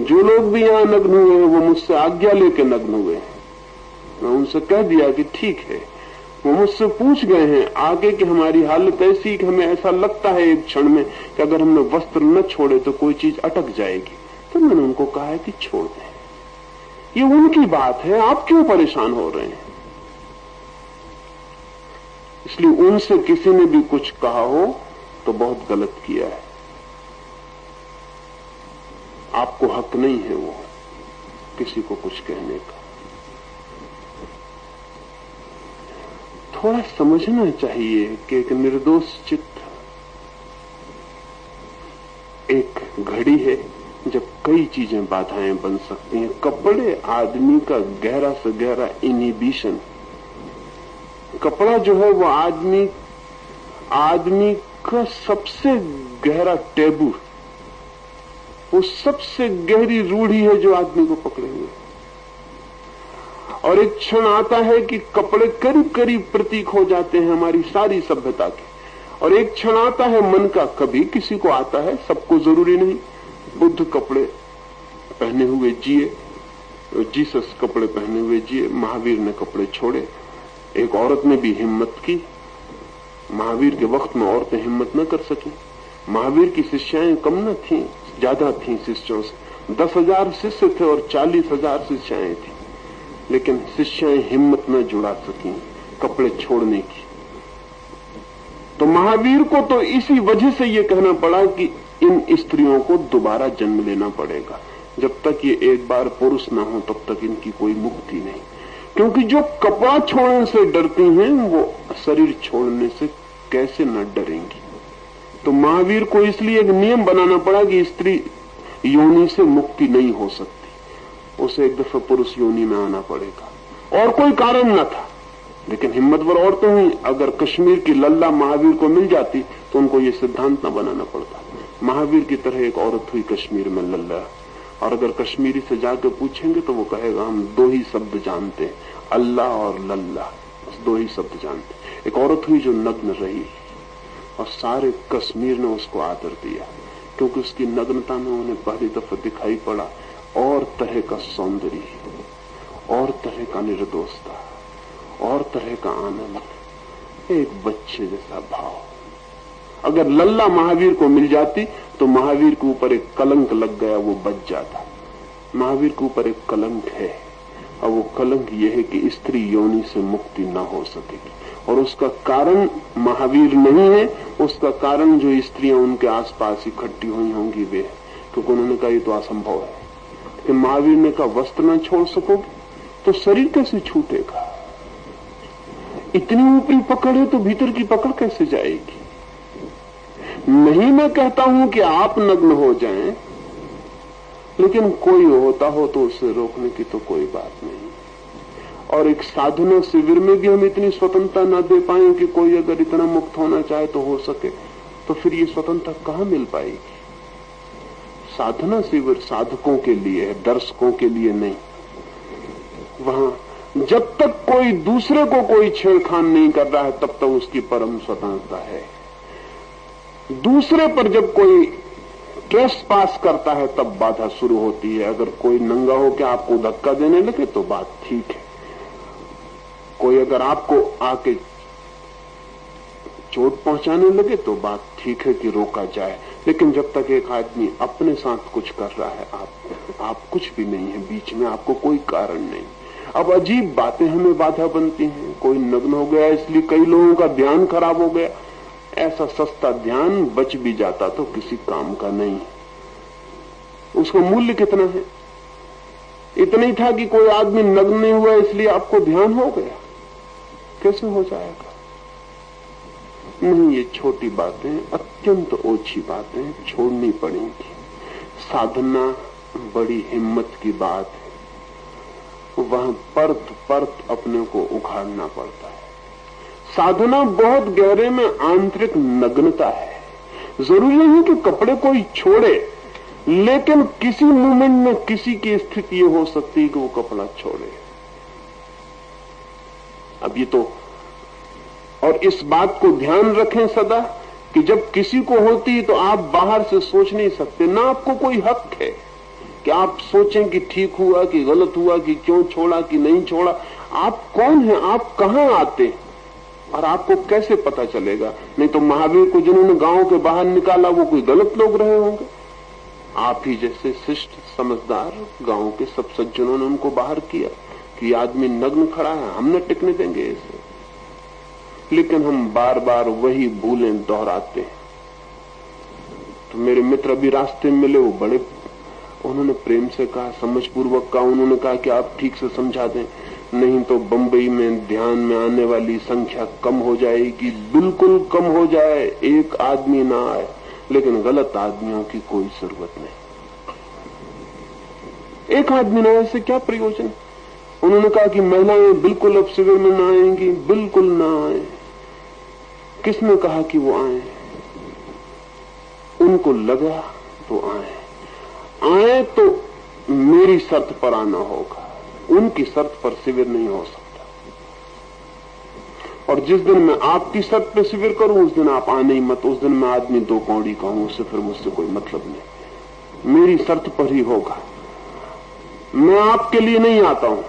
जो लोग भी यहाँ नग्न हुए हैं वो मुझसे आज्ञा लेके नग्न हुए हैं। मैं उनसे कह दिया कि ठीक है। वो मुझसे पूछ गए हैं आगे कि हमारी हालत ऐसी कि हमें ऐसा लगता है एक क्षण में कि अगर हमने वस्त्र न छोड़े तो कोई चीज अटक जाएगी। तो मैंने उनको कहा है कि छोड़ दें, ये उनकी बात है, आप क्यों परेशान हो रहे हैं। इसलिए उनसे किसी ने भी कुछ कहा हो तो बहुत गलत किया है। आपको हक नहीं है वो किसी को कुछ कहने का। थोड़ा समझना चाहिए कि एक निर्दोष चित्त एक घड़ी है जब कई चीजें बाधाएं बन सकती हैं। कपड़े आदमी का गहरा से गहरा इनहिबिशन। कपड़ा जो है वो आदमी का सबसे गहरा टैबू, वो सबसे गहरी रूढ़ी है जो आदमी को पकड़े हुए। और एक क्षण आता है कि कपड़े करीब करीब प्रतीक हो जाते हैं हमारी सारी सभ्यता के। और एक क्षण आता है मन का, कभी किसी को आता है, सबको जरूरी नहीं। बुद्ध कपड़े पहने हुए जिए, जीसस कपड़े पहने हुए जिए, महावीर ने कपड़े छोड़े। एक औरत ने भी हिम्मत की। महावीर के वक्त में औरतें हिम्मत न कर सकी। महावीर की शिष्याएं कम न थीं, ज्यादा थीं शिष्यों से। 10,000 शिष्य थे और 40,000 शिष्याएं थी, लेकिन शिष्याएं हिम्मत न जुड़ा सकी कपड़े छोड़ने की। तो महावीर को तो इसी वजह से ये कहना पड़ा कि इन स्त्रियों को दोबारा जन्म लेना पड़ेगा। जब तक ये एक बार पुरुष ना हो तब तक इनकी कोई मुक्ति नहीं। क्योंकि जो कपड़ा छोड़ने से डरती हैं वो शरीर छोड़ने से कैसे न डरेंगी। तो महावीर को इसलिए एक नियम बनाना पड़ा कि स्त्री योनि से मुक्ति नहीं हो सकती, उसे एक दफा पुरुष योनि में आना पड़ेगा। और कोई कारण न था, लेकिन हिम्मतवर औरतें हुई। अगर कश्मीर की लल्ला महावीर को मिल जाती तो उनको ये सिद्धांत न बनाना पड़ता। महावीर की तरह एक औरत हुई कश्मीर में लल्ला, और अगर कश्मीरी से जाकर पूछेंगे तो वो कहेगा हम 2 ही शब्द जानते हैं, अल्लाह और लल्ला, बस 2 ही शब्द जानते। एक औरत हुई जो नग्न रही और सारे कश्मीर ने उसको आदर दिया, क्योंकि उसकी नग्नता में उन्हें पहली दफा दिखाई पड़ा और तरह का सौंदर्य, और तरह का निर्दोषता, और तरह का आनंद, एक बच्चे जैसा भाव। अगर लल्ला महावीर को मिल जाती तो महावीर के ऊपर एक कलंक लग गया, वो बच जाता। महावीर के ऊपर एक कलंक है, और वो कलंक यह है कि स्त्री योनि से मुक्ति न हो सकेगी। और उसका कारण महावीर नहीं है, उसका कारण जो स्त्रियां उनके आसपास इकट्ठी हुई होंगी वे, क्योंकि उन्होंने कहा ये तो असंभव है। लेकिन महावीर ने कहा वस्त्र न छोड़ सकोगे तो शरीर कैसे छूटेगा। इतनी ऊपरी पकड़ है तो भीतर की पकड़ कैसे जाएगी। नहीं मैं कहता हूं कि आप नग्न हो जाएं, लेकिन कोई होता हो तो उसे रोकने की तो कोई बात नहीं। और एक साधना शिविर में भी हम इतनी स्वतंत्रता न दे पाए कि कोई अगर इतना मुक्त होना चाहे तो हो सके, तो फिर ये स्वतंत्रता कहां मिल पाएगी। साधना शिविर साधकों के लिए है, दर्शकों के लिए नहीं। वहां जब तक कोई दूसरे को कोई छेड़खान नहीं कर रहा है तब तक उसकी परम स्वतंत्रता है। दूसरे पर जब कोई ट्रेस पास करता है तब बाधा शुरू होती है। अगर कोई नंगा होकर आपको धक्का देने लगे तो बात ठीक है। कोई अगर आपको आके चोट पहुंचाने लगे तो बात ठीक है कि रोका जाए। लेकिन जब तक एक आदमी अपने साथ कुछ कर रहा है, आप कुछ भी नहीं है बीच में, आपको कोई कारण नहीं। अब अजीब बातें हमें बाधा बनती हैं। कोई नग्न हो गया इसलिए कई लोगों का ध्यान खराब हो गया, ऐसा सस्ता ध्यान बच भी जाता तो किसी काम का नहीं। उसका मूल्य कितना है? इतना ही था कि कोई आदमी नग्न नहीं हुआ इसलिए आपको ध्यान हो गया। कैसे हो जाएगा? नहीं, ये छोटी बातें, अत्यंत ओछी बातें छोड़नी पड़ेंगी। साधना बड़ी हिम्मत की बात है, वहां परत परत अपने को उखाड़ना पड़ता है। साधना बहुत गहरे में आंतरिक नग्नता है। जरूरी नहीं कि कपड़े कोई छोड़े, लेकिन किसी मोमेंट में किसी की स्थिति ये हो सकती है कि वो कपड़ा छोड़े। अब ये तो, और इस बात को ध्यान रखें सदा कि जब किसी को होती है तो आप बाहर से सोच नहीं सकते, ना आपको कोई हक है कि आप सोचें कि ठीक हुआ कि गलत हुआ, कि क्यों छोड़ा कि नहीं छोड़ा। आप कौन हैं? आप कहां आते और आपको कैसे पता चलेगा? नहीं तो महावीर को जिन्होंने गांव के बाहर निकाला वो कोई गलत लोग रहे होंगे। आप ही जैसे शिष्ट समझदार गांव के सब सज्जनों ने उनको बाहर किया कि आदमी नग्न खड़ा है, हम न टिकने देंगे इसे। लेकिन हम बार बार वही भूलें दोहराते हैं। तो मेरे मित्र अभी रास्ते में मिले, वो बड़े, उन्होंने प्रेम से कहा, समझपूर्वक कहा, उन्होंने कहा कि आप ठीक से समझा दें, नहीं तो बंबई में ध्यान में आने वाली संख्या कम हो जाएगी, बिल्कुल कम हो जाए, एक आदमी ना आए। लेकिन गलत आदमियों की कोई जरूरत नहीं। एक आदमी ना आए से क्या प्रयोजन? उन्होंने कहा कि महिलाएं बिल्कुल अब शिविर में ना आएंगी, बिल्कुल ना आए। किसने कहा कि वो आए? उनको लगा तो आए। आए तो मेरी शर्त पर आना होगा, उनकी शर्त पर शिविर नहीं हो सकता। और जिस दिन मैं आपकी शर्त पे शिविर करूं उस दिन आप आने ही मत। उस दिन मैं आदमी दो कौड़ी कहूं, उससे फिर मुझसे कोई मतलब नहीं। मेरी शर्त पर ही होगा। मैं आपके लिए नहीं आता हूं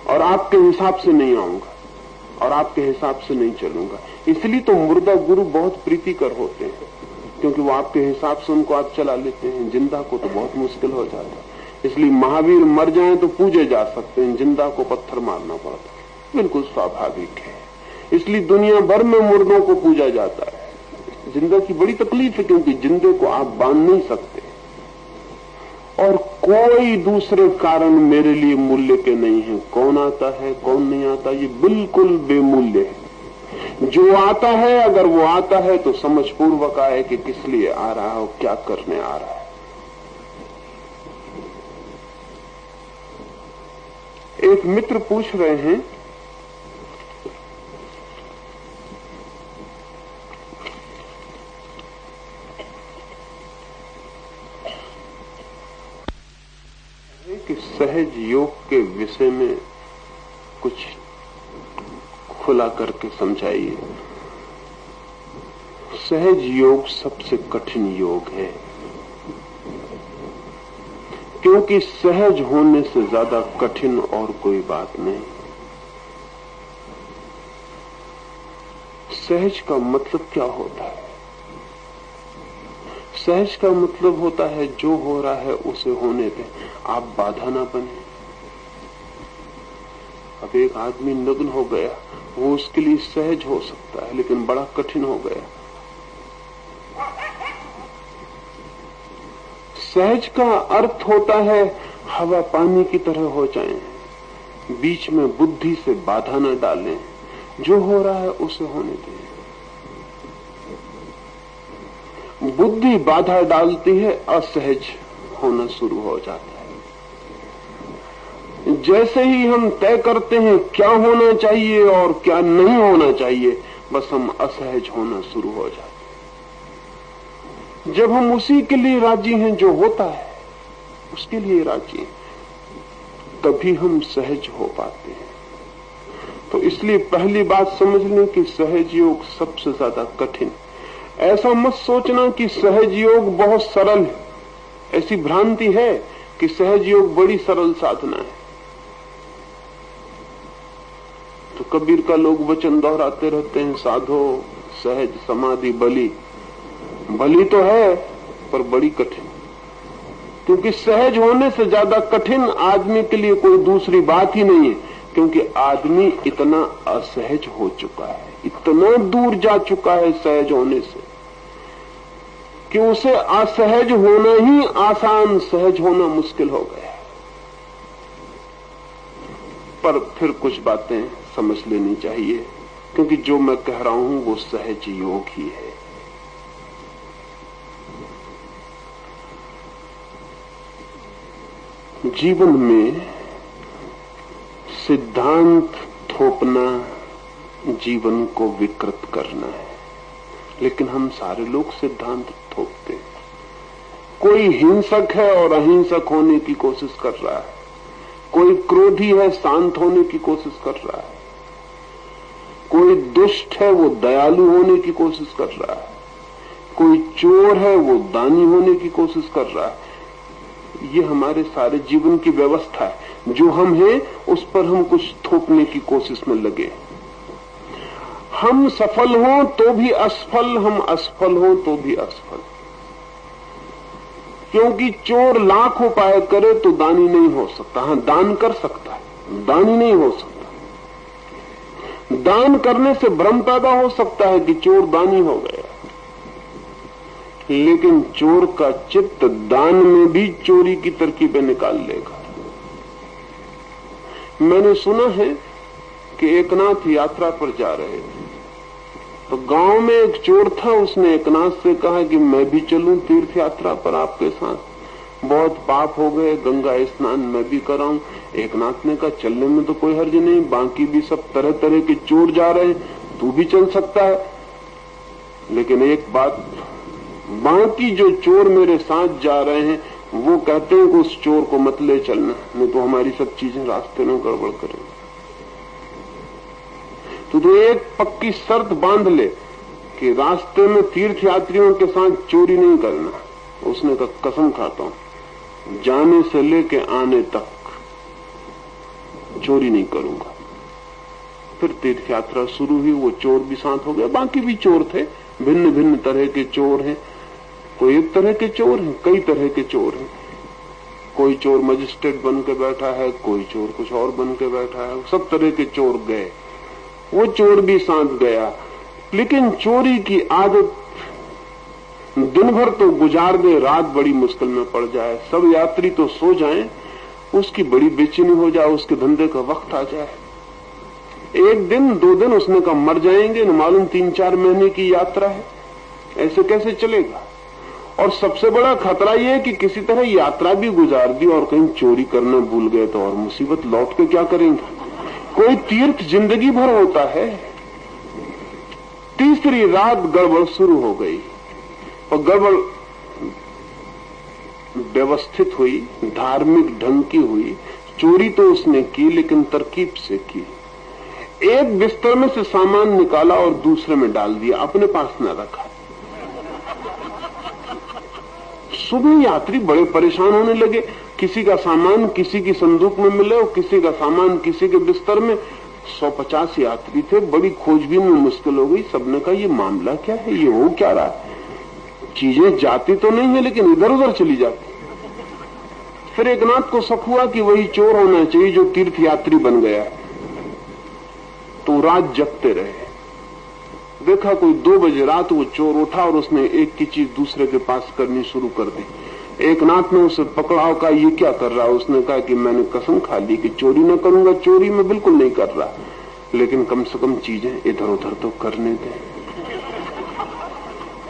और आपके हिसाब से नहीं आऊंगा और आपके हिसाब से नहीं चलूंगा। इसलिए तो मुर्दा गुरु बहुत प्रीतिकर होते हैं, क्योंकि वो आपके हिसाब से उनको आप चला लेते हैं। जिंदा को तो बहुत मुश्किल हो जाता है। इसलिए महावीर मर जाएं तो पूजे जा सकते हैं, जिंदा को पत्थर मारना पड़ता है। बिल्कुल स्वाभाविक है। इसलिए दुनिया भर में मुर्दों को पूजा जाता है। जिंदा की बड़ी तकलीफ है, क्योंकि जिंदे को आप बांध नहीं सकते और कोई दूसरे कारण मेरे लिए मूल्य के नहीं है। कौन आता है कौन नहीं आता ये बिल्कुल बेमूल्य है। जो आता है, अगर वो आता है तो समझ पूर्वक आए कि किस लिए आ रहा है और क्या करने आ रहा है। एक मित्र पूछ रहे हैं कि सहज योग के विषय में कुछ खुला करके समझाइए। सहज योग सबसे कठिन योग है, क्योंकि सहज होने से ज्यादा कठिन और कोई बात नहीं। सहज का मतलब क्या होता है? सहज का मतलब होता है जो हो रहा है उसे होने दें, आप बाधा ना बने। अब एक आदमी नग्न हो गया, वो उसके लिए सहज हो सकता है, लेकिन बड़ा कठिन हो गया। सहज का अर्थ होता है हवा पानी की तरह हो जाएं, बीच में बुद्धि से बाधा न डालें, जो हो रहा है उसे होने दें। बुद्धि बाधा डालती है, असहज होना शुरू हो जाता है। जैसे ही हम तय करते हैं क्या होना चाहिए और क्या नहीं होना चाहिए, बस हम असहज होना शुरू हो जाते हैं। जब हम उसी के लिए राजी हैं जो होता है, उसके लिए राजी हैं, तभी हम सहज हो पाते हैं। तो इसलिए पहली बात समझ लें कि सहज योग सबसे ज्यादा कठिन। ऐसा मत सोचना कि सहज योग बहुत सरल है। ऐसी भ्रांति है कि सहज योग बड़ी सरल साधना है। तो कबीर का लोग वचन दोहराते रहते हैं, साधो सहज समाधि बली। बली तो है पर बड़ी कठिन, क्योंकि सहज होने से ज्यादा कठिन आदमी के लिए कोई दूसरी बात ही नहीं है, क्योंकि आदमी इतना असहज हो चुका है, इतना दूर जा चुका है सहज होने से कि उसे असहज होना ही आसान, सहज होना मुश्किल हो गया। पर फिर कुछ बातें समझ लेनी चाहिए, क्योंकि जो मैं कह रहा हूं वो सहज योग ही है। जीवन में सिद्धांत थोपना जीवन को विकृत करना है, लेकिन हम सारे लोग सिद्धांत थोपते हैं। कोई हिंसक है और अहिंसक होने की कोशिश कर रहा है, कोई क्रोधी है शांत होने की कोशिश कर रहा है, कोई दुष्ट है वो दयालु होने की कोशिश कर रहा है, कोई चोर है वो दानी होने की कोशिश कर रहा है। ये हमारे सारे जीवन की व्यवस्था है। जो हम हैं उस पर हम कुछ थोपने की कोशिश में लगे। हम सफल हों तो भी असफल, हम असफल हों तो भी असफल। क्योंकि चोर लाख उपाय करे तो दानी नहीं हो सकता। हाँ, दान कर सकता है, दानी नहीं हो सकता। दान करने से भ्रम पैदा हो सकता है कि चोर दानी हो गया, लेकिन चोर का चित्त दान में भी चोरी की तरकीबें निकाल लेगा। मैंने सुना है कि एकनाथ यात्रा पर जा रहे थे, तो गांव में एक चोर था। उसने एकनाथ से कहा कि मैं भी चलूं तीर्थ यात्रा पर आपके साथ, बहुत पाप हो गए, गंगा स्नान मैं भी कराऊं। एकनाथ ने कहा चलने में तो कोई हर्ज नहीं, बाकी भी सब तरह तरह के चोर जा रहे हैं, तू भी चल सकता है। लेकिन एक बात, बाकी जो चोर मेरे साथ जा रहे हैं वो कहते हैं कि उस चोर को मत ले चलना, नहीं तो हमारी सब चीजें रास्ते में गड़बड़ करेंगे। तो एक पक्की शर्त बांध ले कि रास्ते में तीर्थ यात्रियों के साथ चोरी नहीं करना। उसने कहा कसम खाता हूं जाने से लेके आने तक चोरी नहीं करूंगा। फिर तीर्थ यात्रा शुरू हुई, वो चोर भी साथ हो गया, बाकी भी चोर थे, भिन्न भिन्न तरह के चोर हैं। कोई एक तरह के चोर हैं, कई तरह के चोर हैं। कोई चोर मजिस्ट्रेट बन के बैठा है, कोई चोर कुछ और बन के बैठा है, सब तरह के चोर गए, वो चोर भी साथ गया। लेकिन चोरी की आदत दिन भर तो गुजार दे, रात बड़ी मुश्किल में पड़ जाए, सब यात्री तो सो जाएं, उसकी बड़ी बेचैनी हो जाए, उसके धंधे का वक्त आ जाए। एक दिन दो दिन उसने कहा मर जाएंगे, न मालूम 3-4 महीने की यात्रा है, ऐसे कैसे चलेगा। और सबसे बड़ा खतरा यह है कि किसी तरह यात्रा भी गुजार दी और कहीं चोरी करना भूल गए तो और मुसीबत, लौट के क्या करेंगे। कोई तीर्थ जिंदगी भर होता है। तीसरी रात गड़बड़ शुरू हो गई, और गड़बड़ व्यवस्थित हुई, धार्मिक ढंग की हुई। चोरी तो उसने की लेकिन तरकीब से की। एक बिस्तर में से सामान निकाला और दूसरे में डाल दिया, अपने पास न रखा। सुबह यात्री बड़े परेशान होने लगे, किसी का सामान किसी की संदूक में मिले और किसी का सामान किसी के बिस्तर में। 150 यात्री थे, बड़ी खोजबीन में मुश्किल हो गई। सबने कहा ये मामला क्या है, ये हो क्या रहा है। चीजें जाती तो नहीं है लेकिन इधर उधर चली जाती। फिर एकनाथ को शक हुआ कि वही चोर होना चाहिए जो तीर्थ यात्री बन गया है। तो रात जगते रहे, देखा कोई 2 बजे रात वो चोर उठा और उसने एक की चीज दूसरे के पास करनी शुरू कर दी। एकनाथ ने उसे पकड़ा और कहा ये क्या कर रहा है। उसने कहा कि मैंने कसम खा ली कि चोरी न करूंगा, चोरी में बिल्कुल नहीं कर रहा, लेकिन कम से कम चीजें इधर उधर तो करने दे।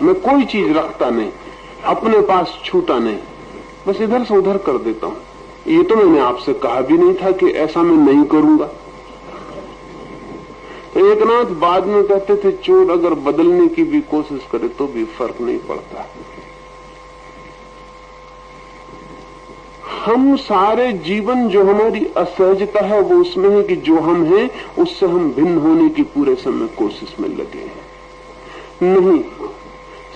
मैं कोई चीज रखता नहीं, अपने पास छूता नहीं, बस इधर से उधर कर देता हूं। ये तो मैंने आपसे कहा भी नहीं था कि ऐसा मैं नहीं करूंगा। एकनाथ बाद में कहते थे चोर अगर बदलने की भी कोशिश करे तो भी फर्क नहीं पड़ता। हम सारे जीवन जो हमारी असहजता है वो उसमें है कि जो हम हैं उससे हम भिन्न होने की पूरे समय कोशिश में लगे हैं। नहीं,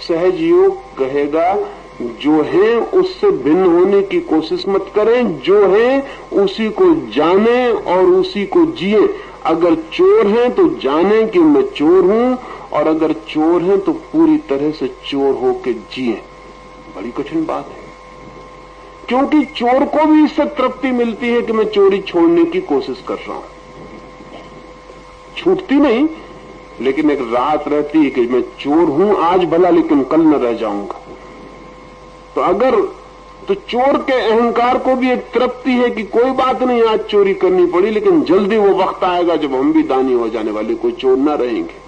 सहज योग कहेगा जो है उससे भिन्न होने की कोशिश मत करें, जो है उसी को जाने और उसी को जिए। अगर चोर हैं तो जाने कि मैं चोर हूं, और अगर चोर हैं तो पूरी तरह से चोर होके जिए। बड़ी कठिन बात है, क्योंकि चोर को भी इससे तृप्ति मिलती है कि मैं चोरी छोड़ने की कोशिश कर रहा हूं। छूटती नहीं, लेकिन एक राहत रहती है कि मैं चोर हूं आज भला, लेकिन कल न रह जाऊंगा। तो अगर तो चोर के अहंकार को भी एक तृप्ति है कि कोई बात नहीं, आज चोरी करनी पड़ी, लेकिन जल्दी वो वक्त आएगा जब हम भी दानी हो जाने वाले, कोई चोर ना रहेंगे।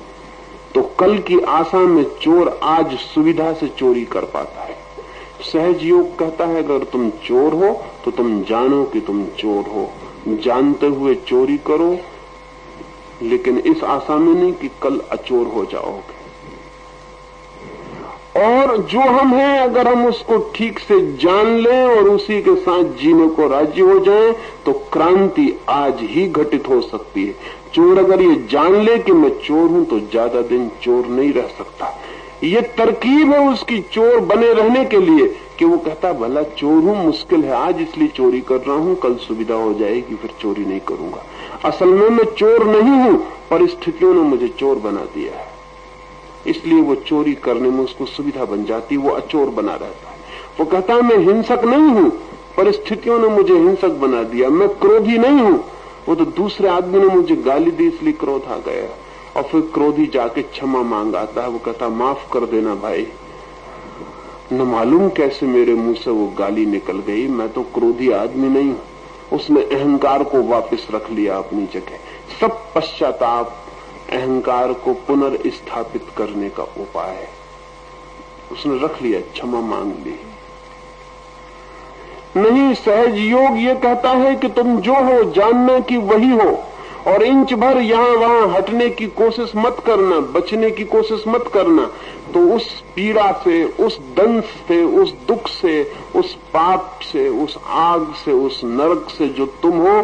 तो कल की आशा में चोर आज सुविधा से चोरी कर पाता है। सहज योग कहता है अगर तुम चोर हो तो तुम जानो कि तुम चोर हो, जानते हुए चोरी करो, लेकिन इस आशा में नहीं कि कल अचोर हो जाओगे। और जो हम हैं अगर हम उसको ठीक से जान लें और उसी के साथ जीने को राजी हो जाएं तो क्रांति आज ही घटित हो सकती है। चोर अगर ये जान ले कि मैं चोर हूं तो ज्यादा दिन चोर नहीं रह सकता। ये तरकीब है उसकी चोर बने रहने के लिए कि वो कहता भला चोर हूं, मुश्किल है आज इसलिए चोरी कर रहा हूं, कल सुविधा हो जाएगी फिर चोरी नहीं करूंगा। असल में मैं चोर नहीं हूं, परिस्थितियों ने मुझे चोर बना दिया है, इसलिए वो चोरी करने में उसको सुविधा बन जाती, वो अचोर बना रहता है। वो कहता है मैं हिंसक नहीं हूं, परिस्थितियों ने मुझे हिंसक बना दिया। मैं क्रोधी नहीं हूं, वो तो दूसरे आदमी ने मुझे गाली दी इसलिए क्रोध आ गया। और फिर क्रोधी जाके क्षमा मांग आता है, वो कहता माफ कर देना भाई, न मालूम कैसे मेरे मुंह से वो गाली निकल गई, मैं तो क्रोधी आदमी नहीं हूं। उसने अहंकार को वापस रख लिया अपनी जगह। सब पश्चाताप अहंकार को पुनर्स्थापित करने का उपाय है। उसने रख लिया, क्षमा मांग ली। नहीं, सहज योग ये कहता है कि तुम जो हो जानना कि वही हो, और इंच भर यहां वहां हटने की कोशिश मत करना, बचने की कोशिश मत करना। तो उस पीड़ा से, उस दंश से, उस दुख से, उस पाप से, उस आग से, उस नरक से जो तुम हो,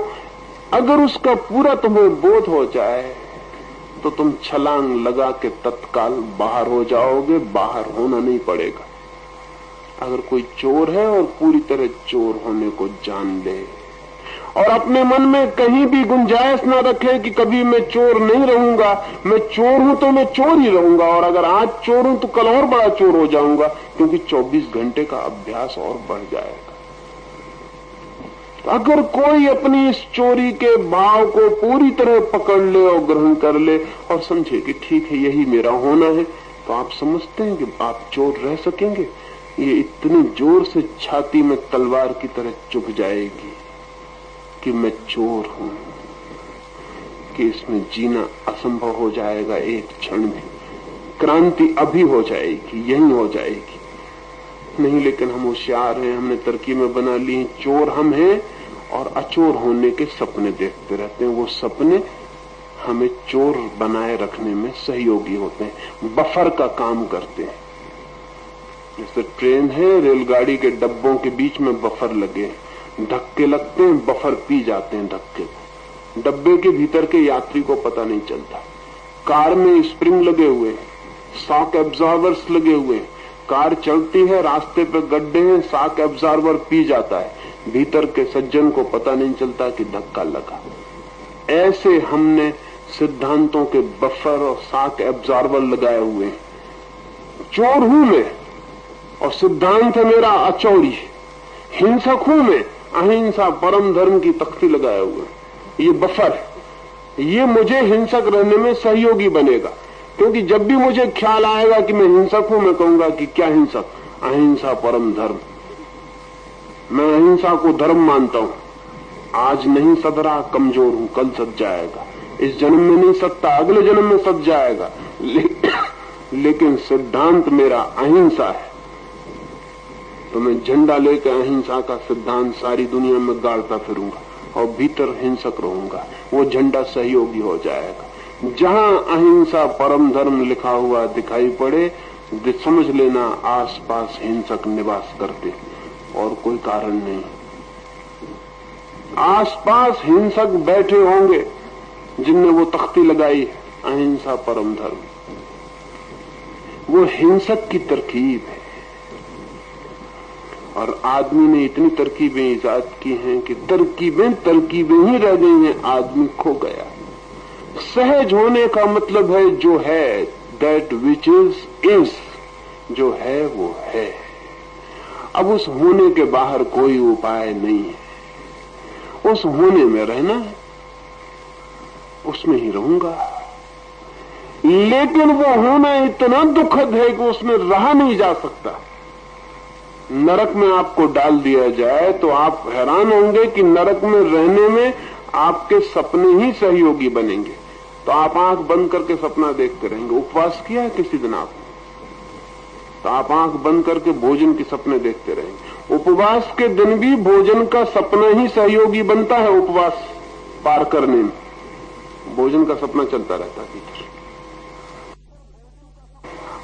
अगर उसका पूरा तुम्हें बोध हो जाए तो तुम छलांग लगा के तत्काल बाहर हो जाओगे, बाहर होना नहीं पड़ेगा। अगर कोई चोर है और पूरी तरह चोर होने को जान ले और अपने मन में कहीं भी गुंजाइश न रखे कि कभी मैं चोर नहीं रहूंगा, मैं चोर हूं तो मैं चोर ही रहूंगा, और अगर आज चोर हूं तो कल और बड़ा चोर हो जाऊंगा, क्योंकि 24 घंटे का अभ्यास और बढ़ जाएगा। तो अगर कोई अपनी इस चोरी के भाव को पूरी तरह पकड़ ले और ग्रहण कर ले और समझे कि ठीक है यही मेरा होना है, तो आप समझते हैं कि आप चोर रह सकेंगे। ये इतनी जोर से छाती में तलवार की तरह चुभ जाएगी कि मैं चोर हूं कि इसमें जीना असंभव हो जाएगा। एक क्षण में क्रांति अभी हो जाएगी, यही हो जाएगी। नहीं, लेकिन हम होशियार हैं, हमने तरकीबें बना ली, चोर हम हैं और अचोर होने के सपने देखते रहते हैं। वो सपने हमें चोर बनाए रखने में सहयोगी होते हैं, बफर का काम करते हैं। जैसे ट्रेन है, रेलगाड़ी के डब्बों के बीच में बफर लगे, धक्के लगते हैं, बफर पी जाते हैं धक्के को, डब्बे के भीतर के यात्री को पता नहीं चलता। कार में स्प्रिंग लगे हुए, शॉक एब्जॉर्बर्स लगे हुए, कार चलती है, रास्ते पे गड्ढे हैं, शॉक एब्जॉर्बर पी जाता है, भीतर के सज्जन को पता नहीं चलता कि धक्का लगा। ऐसे हमने सिद्धांतों के बफर और शॉक एब्जॉर्बर लगाए हुए हैं। चोर हूं मैं और सिद्धांत है मेरा अचौरी, हिंसक हूं मैं, अहिंसा परम धर्म की तख्ती लगाए हुए। ये बफर है, ये मुझे हिंसक रहने में सहयोगी बनेगा, क्योंकि जब भी मुझे ख्याल आएगा कि मैं हिंसक हूं, मैं कहूंगा कि क्या हिंसक, अहिंसा परम धर्म, मैं अहिंसा को धर्म मानता हूं। आज नहीं सद रहा, कमजोर हूं, कल सद जाएगा। इस जन्म में नहीं सदता, अगले जन्म में सद जाएगा, लेकिन सिद्धांत मेरा अहिंसा है। तो मैं झंडा लेकर अहिंसा का सिद्धांत सारी दुनिया में गाड़ता फिरूंगा और भीतर हिंसक रहूंगा। वो झंडा सहयोगी हो जाएगा। जहां अहिंसा परम धर्म लिखा हुआ दिखाई पड़े, समझ लेना आसपास हिंसक निवास करते, और कोई कारण नहीं। आसपास हिंसक बैठे होंगे जिनने वो तख्ती लगाई, अहिंसा परम धर्म। वो हिंसक की तरकीब है, और आदमी ने इतनी तरकीबें ईजाद की हैं कि तरकीबें ही रह गई हैं, आदमी खो गया। सहज होने का मतलब है जो है, दैट विच इज, जो है वो है। अब उस होने के बाहर कोई उपाय नहीं है, उस होने में रहना है, उसमें ही रहूंगा। लेकिन वो होना इतना दुखद है कि उसमें रहा नहीं जा सकता। नरक में आपको डाल दिया जाए तो आप हैरान होंगे कि नरक में रहने में आपके सपने ही सहयोगी बनेंगे। तो आप आंख बंद करके सपना देखते रहेंगे। उपवास किया है किसी दिन आपने, तो आप आंख बंद करके भोजन के सपने देखते रहेंगे। उपवास के दिन भी भोजन का सपना ही सहयोगी बनता है। उपवास पार करने में भोजन का सपना चलता रहता है भीतर।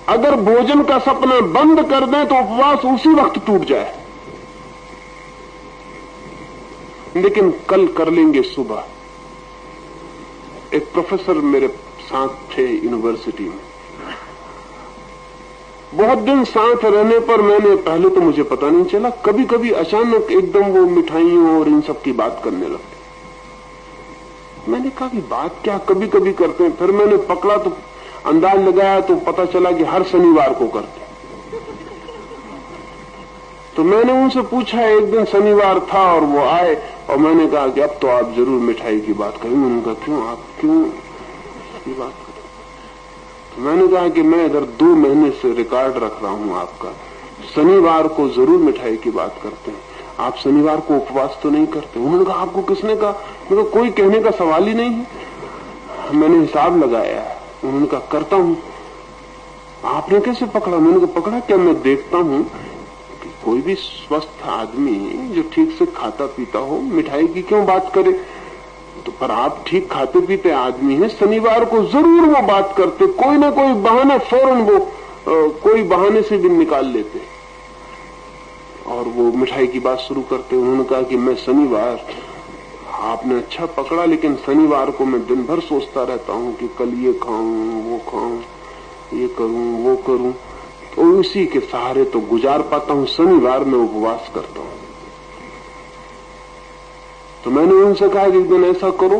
अगर भोजन का सपना बंद कर दें तो उपवास उसी वक्त टूट जाए। लेकिन कल कर लेंगे सुबह। एक प्रोफेसर मेरे साथ थे यूनिवर्सिटी में। बहुत दिन साथ रहने पर मैंने, पहले तो मुझे पता नहीं चला, कभी कभी अचानक एकदम वो मिठाइयों और इन सब की बात करने लगते। मैंने कहा कि बात क्या कभी कभी करते हैं। फिर मैंने पकड़ा तो अंदाज लगाया तो पता चला कि हर शनिवार को करते। तो मैंने उनसे पूछा, एक दिन शनिवार था और वो आए और मैंने कहा कि अब तो आप जरूर मिठाई की बात करेंगे। उनका क्यों, आप क्यों ये बात करें? तो मैंने कहा कि मैं इधर 2 महीने से रिकॉर्ड रख रहा हूं आपका, शनिवार को जरूर मिठाई की बात करते हैं, आप शनिवार को उपवास तो नहीं करते। उन्होंने कहा आपको किसने कहा? मेरे को कोई कहने का सवाल ही नहीं है। मैंने हिसाब लगाया। उन्होंने कहा करता हूं। आपने कैसे पकड़ा? मैंने कहा पकड़ा क्या, मैं देखता हूं कि कोई भी स्वस्थ आदमी जो ठीक से खाता पीता हो मिठाई की क्यों बात करे। तो पर आप ठीक खाते पीते आदमी हैं, शनिवार को जरूर वो बात करते, कोई ना कोई बहाना फौरन वो कोई बहाने से भी निकाल लेते और वो मिठाई की बात शुरू करते। उन्होंने कहा कि मैं शनिवार, आपने अच्छा पकड़ा, लेकिन शनिवार को मैं दिन भर सोचता रहता हूं कि कल ये खाऊं, वो खाऊं, ये करूं, वो करूं, तो उसी के सहारे तो गुजार पाता हूं। शनिवार में उपवास करता हूं। तो मैंने उनसे कहा कि एक दिन ऐसा करो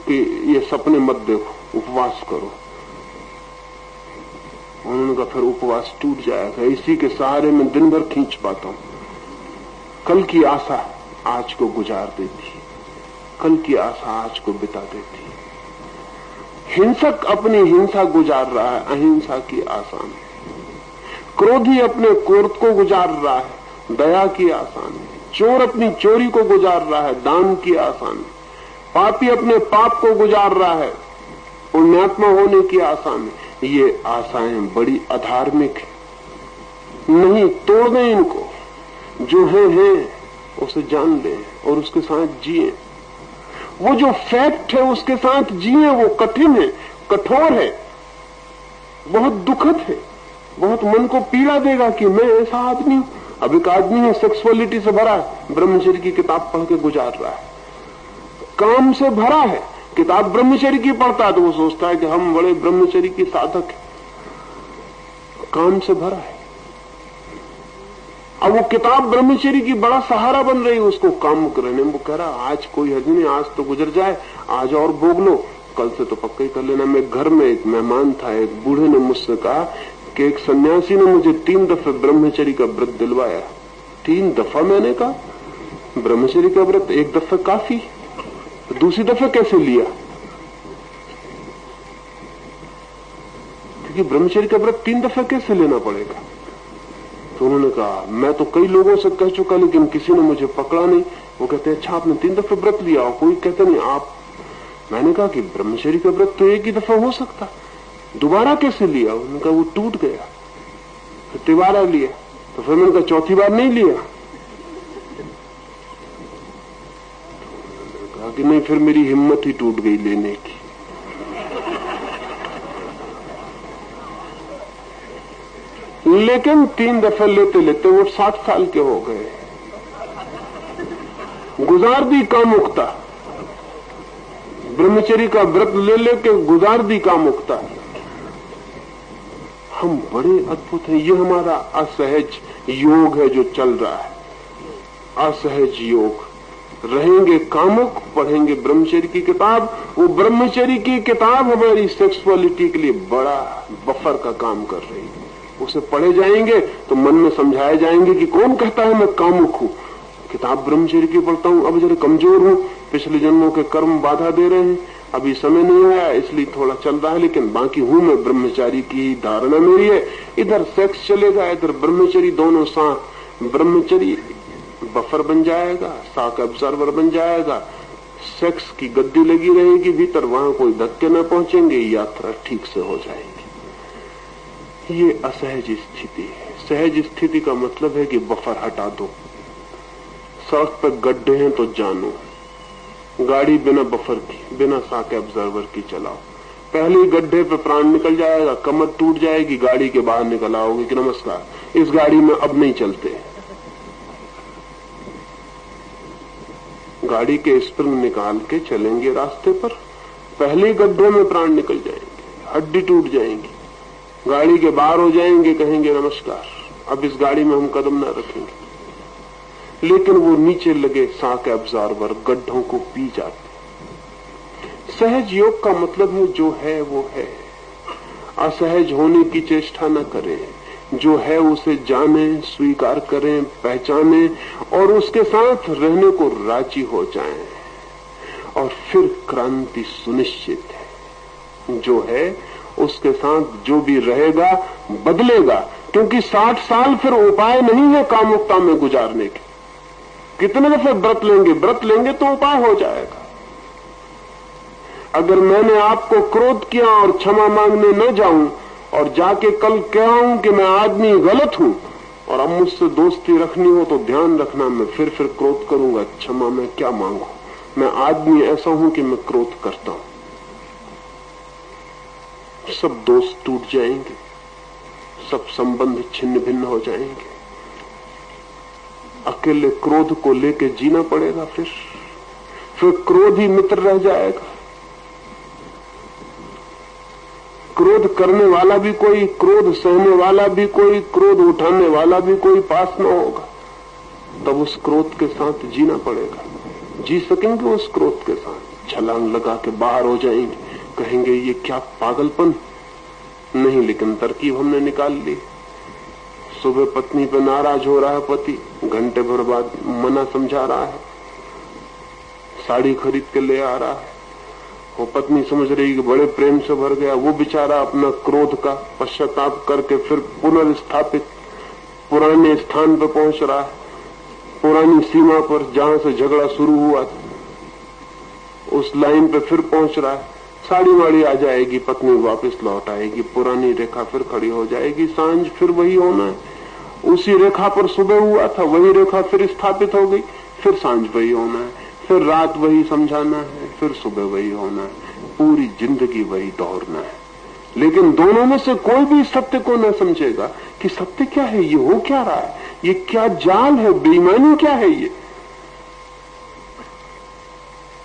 कि ये सपने मत देखो, उपवास करो। उन्होंने कहा फिर उपवास टूट जाएगा, इसी के सहारे मैं दिन भर खींच पाता हूं। कल की आशा आज को गुजार देती, कल की आशा आज को बिता देती। हिंसक अपनी हिंसा गुजार रहा है अहिंसा की आशा में। क्रोधी अपने क्रोध को गुजार रहा है दया की आशा में। चोर अपनी चोरी को गुजार रहा है दान की आशा में। पापी अपने पाप को गुजार रहा है पुण्यात्मा होने की आशा में। ये आशाएं बड़ी अधार्मिक है। नहीं, तोड़ दें इनको। जो है उसे जान लें और उसके साथ जिए। वो जो फैक्ट है उसके साथ जिए। वो कठिन है, कठोर है, बहुत दुखद है, बहुत मन को पीड़ा देगा कि मैं ऐसा आदमी हूं। अब एक आदमी है सेक्सुअलिटी से भरा है, ब्रह्मचर्य की किताब पढ़ के गुजार रहा है। काम से भरा है, किताब ब्रह्मचर्य की पढ़ता है तो वो सोचता है कि हम बड़े ब्रह्मचर्य की साधक हैं। काम से भरा है। अब वो किताब ब्रह्मचर्य की बड़ा सहारा बन रही है उसको काम करने में। वो कह रहा आज कोई हद नहीं, आज तो गुजर जाए, आज और भोग लो, कल से तो पक्का ही कर लेना। मैं घर में एक मेहमान था, एक बूढ़े ने मुझसे कहा कि एक सन्यासी ने मुझे 3 दफे ब्रह्मचर्य का व्रत दिलवाया। 3 दफा? मैंने कहा ब्रह्मचर्य का व्रत 1 दफा काफी, दूसरी दफे कैसे लिया? क्योंकि ब्रह्मचर्य का व्रत 3 दफा कैसे लेना पड़ेगा? तो उन्होंने कहा मैं तो कई लोगों से कह चुका लेकिन किसी ने मुझे पकड़ा नहीं। वो कहते अच्छा आपने 3 दफे व्रत लिया और कोई कहते नहीं आप। मैंने कहा कि ब्रह्मचर्य का व्रत तो 1 ही दफा हो सकता, दोबारा कैसे लिया? उन्होंने कहा वो टूट गया, फिर तिबारा लिया। तो फिर मैंने कहा चौथी बार नहीं लिया? तो कहा कि नहीं, फिर मेरी हिम्मत ही टूट गई लेने की। लेकिन 3 दफे लेते लेते वो 60 साल के हो गए। गुजार दी कामुकता, ब्रह्मचर्य का व्रत ले लेके गुजार दी कामुकता। हम बड़े अद्भुत हैं। ये हमारा असहज योग है जो चल रहा है, असहज योग। रहेंगे कामुक, पढ़ेंगे ब्रह्मचर्य की किताब। वो ब्रह्मचर्य की किताब हमारी सेक्सुअलिटी के लिए बड़ा बफर का काम कर रही है। उसे पढ़े जाएंगे तो मन में समझाए जाएंगे कि कौन कहता है मैं कामुक हूं। किताब ब्रह्मचर्य की पढ़ता हूं, अब जरा कमजोर हूं, पिछले जन्मों के कर्म बाधा दे रहे हैं, अभी समय नहीं आया इसलिए थोड़ा चल रहा है, लेकिन बाकी हूं मैं ब्रह्मचारी की धारणा मेरी है। इधर सेक्स चलेगा, इधर ब्रह्मचरी, दोनों साथ। ब्रह्मचरी बफर बन जाएगा, साक ऑब्जर्वर बन जाएगा, सेक्स की गद्दी लगी रहेगी भीतर, वहां कोई धक्के न पहुंचेंगे, यात्रा ठीक से हो जाएगी। ये असहज स्थिति है। सहज स्थिति का मतलब है कि बफर हटा दो। सड़क पर गड्ढे हैं तो जानो, गाड़ी बिना बफर की, बिना साक ऑब्जर्वर की चलाओ। पहले ही गड्ढे पे प्राण निकल जाएगा, कमर टूट जाएगी, गाड़ी के बाहर निकल आओगे कि नमस्कार, इस गाड़ी में अब नहीं चलते। गाड़ी के स्प्रिंग निकाल के चलेंगे रास्ते पर, पहले ही गड्ढे में प्राण निकल जाएंगे, हड्डी टूट जाएंगी, गाड़ी के बाहर हो जाएंगे, कहेंगे नमस्कार, अब इस गाड़ी में हम कदम न रखेंगे। लेकिन वो नीचे लगे साक ऑब्जर्वर गड्ढों को पी जाते। सहज योग का मतलब है जो है वो है, असहज होने की चेष्टा न करें, जो है उसे जाने, स्वीकार करें, पहचाने और उसके साथ रहने को राजी हो जाएं, और फिर क्रांति सुनिश्चित है। जो है उसके साथ जो भी रहेगा बदलेगा, क्योंकि 60 साल फिर उपाय नहीं है कामुकता में गुजारने के। कितने दफे व्रत लेंगे तो उपाय हो जाएगा। अगर मैंने आपको क्रोध किया और क्षमा मांगने न जाऊं और जाके कल कहूं कि मैं आदमी गलत हूं और अब मुझसे दोस्ती रखनी हो तो ध्यान रखना मैं फिर क्रोध करूंगा, क्षमा मैं क्या मांगू, मैं आदमी ऐसा हूं कि मैं क्रोध करता हूं। सब दोस्त टूट जाएंगे, सब संबंध छिन्न भिन्न हो जाएंगे। अकेले क्रोध को लेके जीना पड़ेगा, फिर क्रोध ही मित्र रह जाएगा। क्रोध करने वाला भी कोई, क्रोध सहने वाला भी कोई, क्रोध उठाने वाला भी कोई पास न होगा। तब उस क्रोध के साथ जीना पड़ेगा। जी सकेंगे उस क्रोध के साथ, छलांग लगा के बाहर हो जाएंगे, कहेंगे ये क्या पागलपन नहीं, लेकिन तरकीब हमने निकाल ली। सुबह पत्नी पे नाराज हो रहा है पति, घंटे भर बाद मना समझा रहा है, साड़ी खरीद के ले आ रहा है, वो पत्नी समझ रही कि बड़े प्रेम से भर गया, वो बेचारा अपना क्रोध का पश्चाताप करके फिर पुनर्स्थापित पुराने स्थान पर पहुंच रहा है, पुरानी सीमा पर जहां से झगड़ा शुरू हुआ था उस लाइन पे फिर पहुंच रहा है। साड़ी वाड़ी आ जाएगी, पत्नी वापस लौट आएगी, पुरानी रेखा फिर खड़ी हो जाएगी, सांझ फिर वही होना है। उसी रेखा पर सुबह हुआ था, वही रेखा फिर स्थापित हो गई, फिर सांझ वही होना है, फिर रात वही समझाना है, फिर सुबह वही होना है, पूरी जिंदगी वही दौड़ना है। लेकिन दोनों में से कोई भी सत्य को न समझेगा कि सत्य क्या है, ये हो क्या रहा है, ये क्या जाल है, बेईमानी क्या है ये।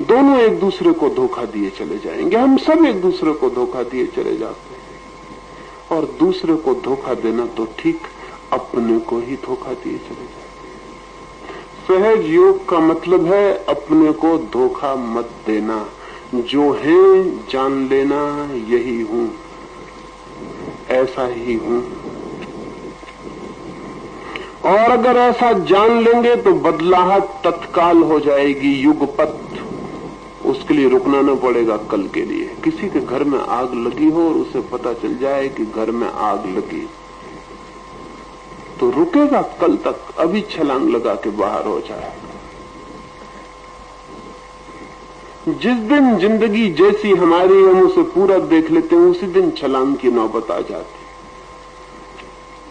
दोनों एक दूसरे को धोखा दिए चले जाएंगे, हम सब एक दूसरे को धोखा दिए चले जाते हैं। और दूसरे को धोखा देना तो ठीक, अपने को ही धोखा दिए चले जाते। सहज योग का मतलब है अपने को धोखा मत देना, जो है जान लेना यही हूं, ऐसा ही हूं। और अगर ऐसा जान लेंगे तो बदलाहट तत्काल हो जाएगी, युगपत। उसके लिए रुकना न पड़ेगा कल के लिए। किसी के घर में आग लगी हो और उसे पता चल जाए कि घर में आग लगी, तो रुकेगा कल तक, अभी छलांग लगा के बाहर हो जाए। जिस दिन जिंदगी जैसी हमारी हम उसे पूरा देख लेते हैं, उसी दिन छलांग की नौबत आ जाती।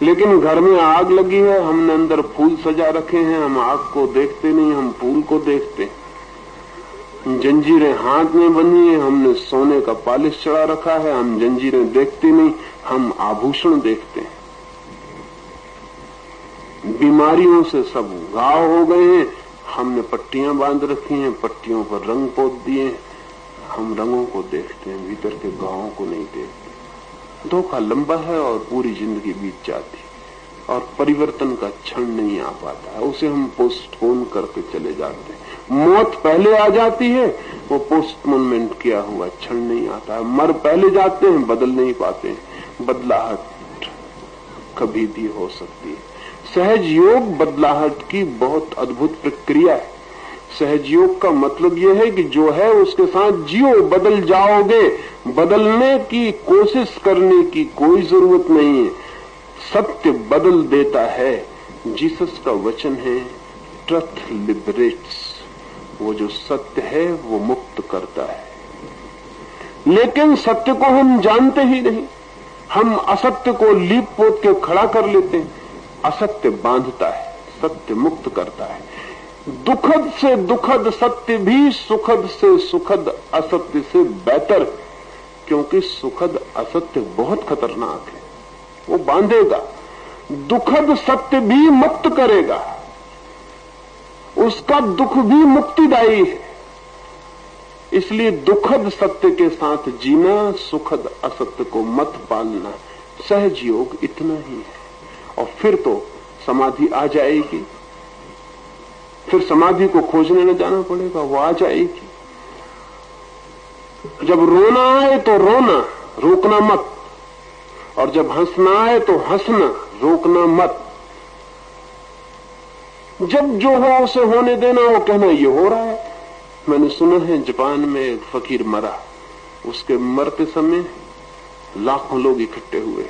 लेकिन घर में आग लगी है, हमने अंदर फूल सजा रखे हैं, हम आग को देखते नहीं, हम फूल को देखते हैं। जंजीरें हाथ में बंधी हैं, हमने सोने का पालिश चढ़ा रखा है, हम जंजीरें देखते नहीं, हम आभूषण देखते हैं। बीमारियों से सब घाव हो गए हैं, हमने पट्टियां बांध रखी हैं, पट्टियों पर रंग पोत दिए, हम रंगों को देखते हैं, भीतर के घावों को नहीं देखते। धोखा लंबा है और पूरी जिंदगी बीत जाती और परिवर्तन का क्षण नहीं आ पाता है, उसे हम पोस्टपोन करके चले जाते हैं। मौत पहले आ जाती है, वो पोस्टपोनमेंट किया हुआ क्षण नहीं आता है। मर पहले जाते हैं, बदल नहीं पाते। बदलाहट कभी भी हो सकती है। सहज योग बदलाहट की बहुत अद्भुत प्रक्रिया है। सहज योग का मतलब यह है कि जो है उसके साथ जियो, बदल जाओगे। बदलने की कोशिश करने की कोई जरूरत नहीं है, सत्य बदल देता है। जीसस का वचन है, ट्रुथ लिबरेट्स। वो जो सत्य है वो मुक्त करता है। लेकिन सत्य को हम जानते ही नहीं, हम असत्य को लीप पोत के खड़ा कर लेते हैं। असत्य बांधता है, सत्य मुक्त करता है। दुखद से दुखद सत्य भी सुखद से सुखद असत्य से बेहतर, क्योंकि सुखद असत्य बहुत खतरनाक है, वो बांधेगा। दुखद सत्य भी मुक्त करेगा, उसका दुख भी मुक्तिदायी है। इसलिए दुखद सत्य के साथ जीना, सुखद असत्य को मत पालना। सहज योग इतना ही है। और फिर तो समाधि आ जाएगी, फिर समाधि को खोजने न जाना पड़ेगा, वो आ जाएगी। जब रोना आए तो रोना, रोकना मत। और जब हंसना आए तो हंसना, रोकना मत। जब जो हो उसे होने देना, वो कहना ये हो रहा है। मैंने सुना है जापान में एक फकीर मरा, उसके मरते समय लाखों लोग इकट्ठे हुए।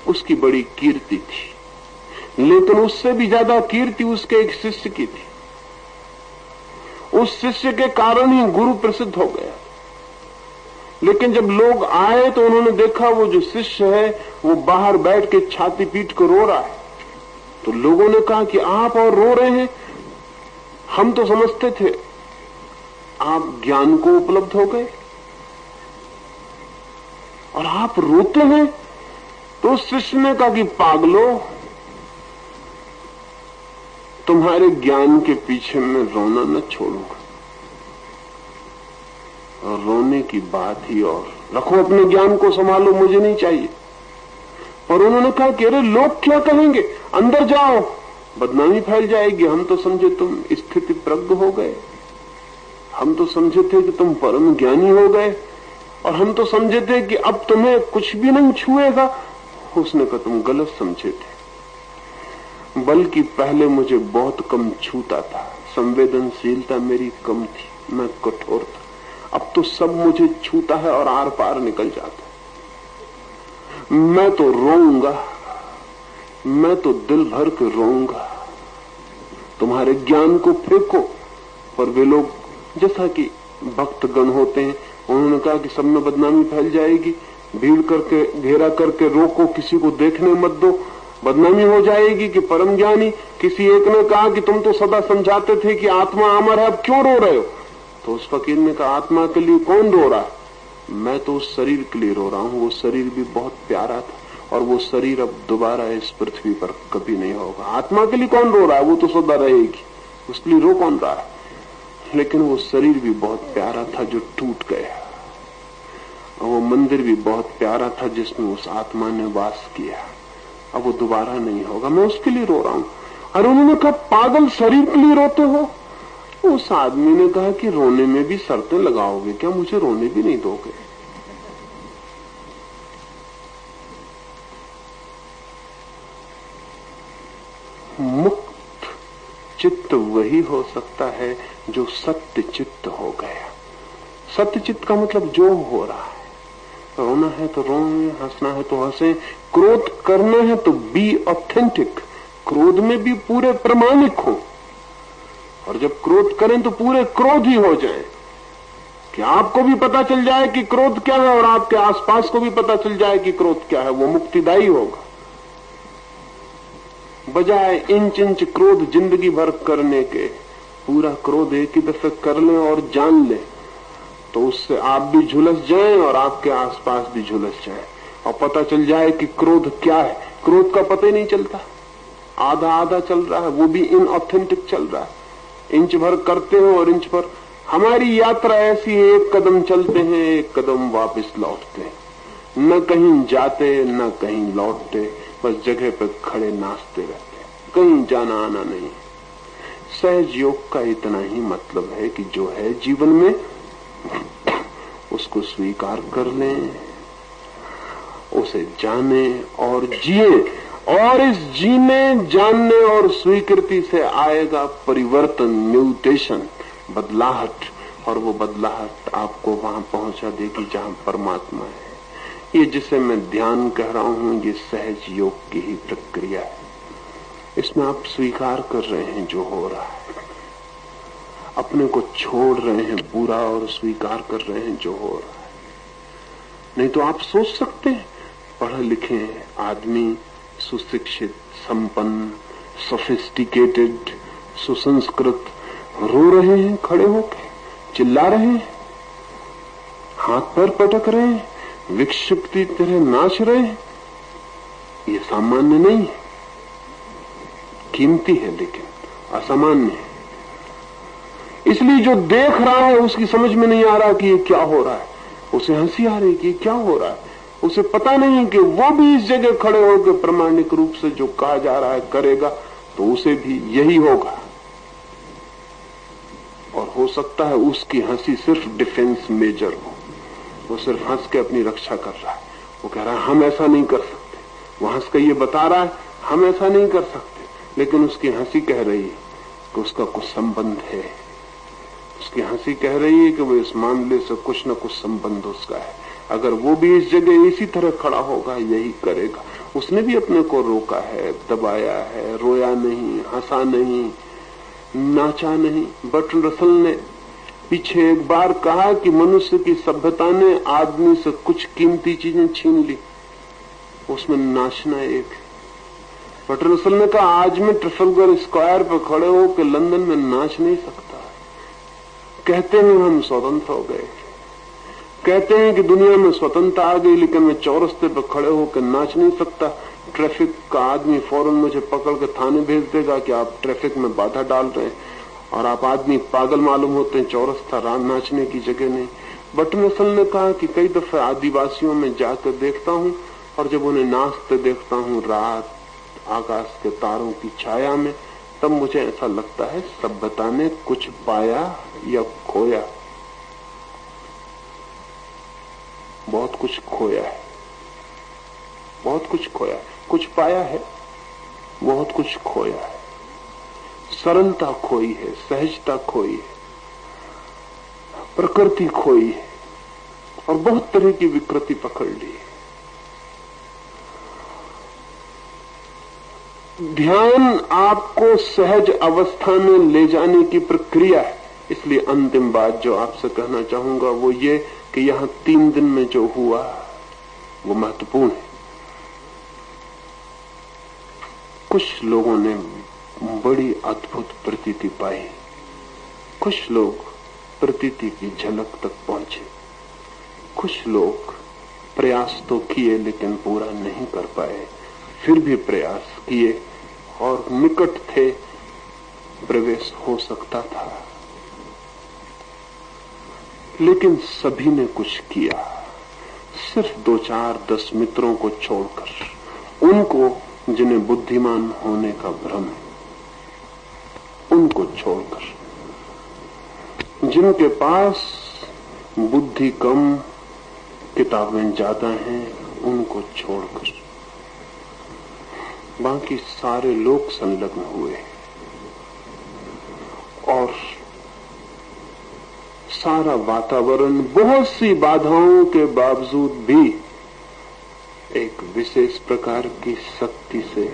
उसकी बड़ी कीर्ति थी, लेकिन उससे भी ज्यादा कीर्ति उसके एक शिष्य की थी। उस शिष्य के कारण ही गुरु प्रसिद्ध हो गया। लेकिन जब लोग आए तो उन्होंने देखा वो जो शिष्य है वो बाहर बैठ के छाती पीट कर रो रहा है। तो लोगों ने कहा कि आप और रो रहे हैं, हम तो समझते थे आप ज्ञान को उपलब्ध हो गए और आप रोते हैं। तो उस शिष्य ने कहा कि पागलो, तुम्हारे ज्ञान के पीछे मैं रोना न छोड़ूंगा। और रोने की बात ही और, रखो अपने ज्ञान को संभालो, मुझे नहीं चाहिए। और उन्होंने कहा कि अरे लोग क्या कहेंगे, अंदर जाओ, बदनामी फैल जाएगी। हम तो समझे तुम स्थिति प्रज्ञ हो गए, हम तो समझे थे कि तुम परम ज्ञानी हो गए, और हम तो समझे थे कि अब तुम्हें कुछ भी नहीं छुएगा। उसने कहा तुम गलत समझे थे, बल्कि पहले मुझे बहुत कम छूता था, संवेदनशीलता मेरी कम थी, मैं कठोर था। अब तो सब मुझे छूता है और आर पार निकल जाता है। मैं तो रोऊंगा, मैं तो दिल भर के रोऊंगा। तुम्हारे ज्ञान को फेंको। पर वे लोग, जैसा कि भक्तगण होते हैं, उन्होंने कहा कि सब में बदनामी फैल जाएगी, भीड़ करके घेरा करके रोको, किसी को देखने मत दो, बदनामी हो जाएगी कि परम ज्ञानी। किसी एक ने कहा कि तुम तो सदा समझाते थे कि आत्मा अमर है, अब क्यों रो रहे हो? तो उस फकीर ने कहा आत्मा के लिए कौन रो रहा है? मैं तो उस शरीर के लिए रो रहा हूं। वो शरीर भी बहुत प्यारा था और वो शरीर अब दोबारा इस पृथ्वी पर कभी नहीं होगा। आत्मा के लिए कौन रो रहा है? वो तो सदा रहेगी, उसके लिए रो कौन रहा है? लेकिन वो शरीर भी बहुत प्यारा था जो टूट गया, और वो मंदिर भी बहुत प्यारा था जिसमें उस आत्मा ने वास किया, अब वो दोबारा नहीं होगा। मैं उसके लिए रो रहा हूं। और उन्होंने कहा पागल, शरीर के लिए रोते हो? उस आदमी ने कहा कि रोने में भी शर्तें लगाओगे क्या? मुझे रोने भी नहीं दोगे? मुक्त चित्त वही हो सकता है जो सत्य चित्त हो गया। सत्य चित्त का मतलब जो हो रहा है, रोना है तो रोए, हंसना है तो हंसे, क्रोध करना है तो बी ऑथेंटिक, क्रोध में भी पूरे प्रमाणिक हो। और जब क्रोध करें तो पूरे क्रोध ही हो जाए, कि आपको भी पता चल जाए कि क्रोध क्या है और आपके आसपास को भी पता चल जाए कि क्रोध क्या है। वो मुक्तिदायी होगा। बजाय इंच इंच क्रोध जिंदगी भर करने के, पूरा क्रोध एक ही दफे कर लें और जान लें, तो उससे आप भी झुलस जाएं और आपके आसपास भी झुलस जाएं, और पता चल जाए कि क्रोध क्या है। क्रोध का पता ही नहीं चलता, आधा आधा चल रहा है, वो भी इनऑथेंटिक चल रहा है। इंच भर करते हो और इंच भर। हमारी यात्रा ऐसी है, एक कदम चलते हैं, एक कदम वापस लौटते हैं, न कहीं जाते न कहीं लौटते, बस जगह पर खड़े नाचते रहते, कहीं जाना आना नहीं। सहज योग का इतना ही मतलब है कि जो है जीवन में उसको स्वीकार कर लें, उसे जाने और जिए। और इस जीने, जानने और स्वीकृति से आएगा परिवर्तन, म्यूटेशन, बदलाहट, और वो बदलाहट आपको वहां पहुंचा देगी जहां परमात्मा है। ये जिसे मैं ध्यान कह रहा हूं, ये सहज योग की ही प्रक्रिया है। इसमें आप स्वीकार कर रहे हैं जो हो रहा है, अपने को छोड़ रहे हैं पूरा और स्वीकार कर रहे हैं जो हो रहा है। नहीं तो आप सोच सकते हैं पढ़े लिखे आदमी, सुशिक्षित, संपन्न, सोफिस्टिकेटेड, सुसंस्कृत, रो रहे हैं, खड़े होकर चिल्ला रहे हैं, हाथ पैर पटक रहे हैं, विक्षिप्ति तरह नाच रहे हैं। ये सामान्य नहीं है, कीमती है लेकिन असामान्य है। इसलिए जो देख रहा है उसकी समझ में नहीं आ रहा कि ये क्या हो रहा है, उसे हंसी आ रही कि ये क्या हो रहा है। उसे पता नहीं कि वो भी इस जगह खड़े होकर प्रामाणिक रूप से जो कहा जा रहा है करेगा तो उसे भी यही होगा। और हो सकता है उसकी हंसी सिर्फ डिफेंस मेजर हो, वो सिर्फ हंस के अपनी रक्षा कर रहा है। वो कह रहा है हम ऐसा नहीं कर सकते, वो हंस के ये बता रहा है हम ऐसा नहीं कर सकते, लेकिन उसकी हंसी कह रही है कि उसका कुछ संबंध है। उसकी हंसी कह रही है कि वो इस मामले से कुछ न कुछ संबंध उसका है। अगर वो भी इस जगह इसी तरह खड़ा होगा यही करेगा। उसने भी अपने को रोका है, दबाया है, रोया नहीं, हंसा नहीं, नाचा नहीं। बर्ट्रैंड रसल ने पीछे एक बार कहा कि मनुष्य की सभ्यता ने आदमी से कुछ कीमती चीजें छीन ली, उसमें नाचना एक। बर्ट्रैंड रसल ने कहा आज मैं ट्रफलगर स्क्वायर पर खड़े होकर लंदन में नाच नहीं सकता। कहते हैं हम स्वतंत्र हो गए, कहते हैं कि दुनिया में स्वतंत्रता आ गई, लेकिन मैं चौरस्ते पर खड़े होकर नाच नहीं सकता। ट्रैफिक का आदमी फौरन मुझे पकड़ के थाने भेज देगा कि आप ट्रैफिक में बाधा डाल रहे हैं, और आप आदमी पागल मालूम होते हैं, चौरस्ता नाचने की जगह नहीं। बर्ट्रैंड रसल ने कहा कि कई दफे आदिवासियों में जाकर देखता हूं, और जब उन्हें नाचते देखता हूं रात आकाश के तारों की छाया में, तब मुझे ऐसा लगता है सभ्यता ने कुछ पाया या खोया। बहुत कुछ खोया है, बहुत कुछ खोया है। कुछ पाया है, बहुत कुछ खोया है। सरलता खोई है, सहजता खोई है, प्रकृति खोई है, और बहुत तरह की विकृति पकड़ ली है। ध्यान आपको सहज अवस्था में ले जाने की प्रक्रिया है। इसलिए अंतिम बात जो आपसे कहना चाहूंगा वो ये कि यहां 3 दिन में जो हुआ वो महत्वपूर्ण है। कुछ लोगों ने बड़ी अद्भुत प्रतीति पाई, कुछ लोग प्रतीति की झलक तक पहुंचे, कुछ लोग प्रयास तो किए लेकिन पूरा नहीं कर पाए, फिर भी प्रयास किए और निकट थे, प्रवेश हो सकता था, लेकिन सभी ने कुछ किया। सिर्फ 2-4-10 मित्रों को छोड़कर, उनको जिन्हें बुद्धिमान होने का भ्रम है, उनको छोड़कर, जिनके पास बुद्धि कम, किताबें ज्यादा हैं, उनको छोड़कर बाकी सारे लोग संलग्न हुए और सारा वातावरण बहुत सी बाधाओं के बावजूद भी एक विशेष प्रकार की शक्ति से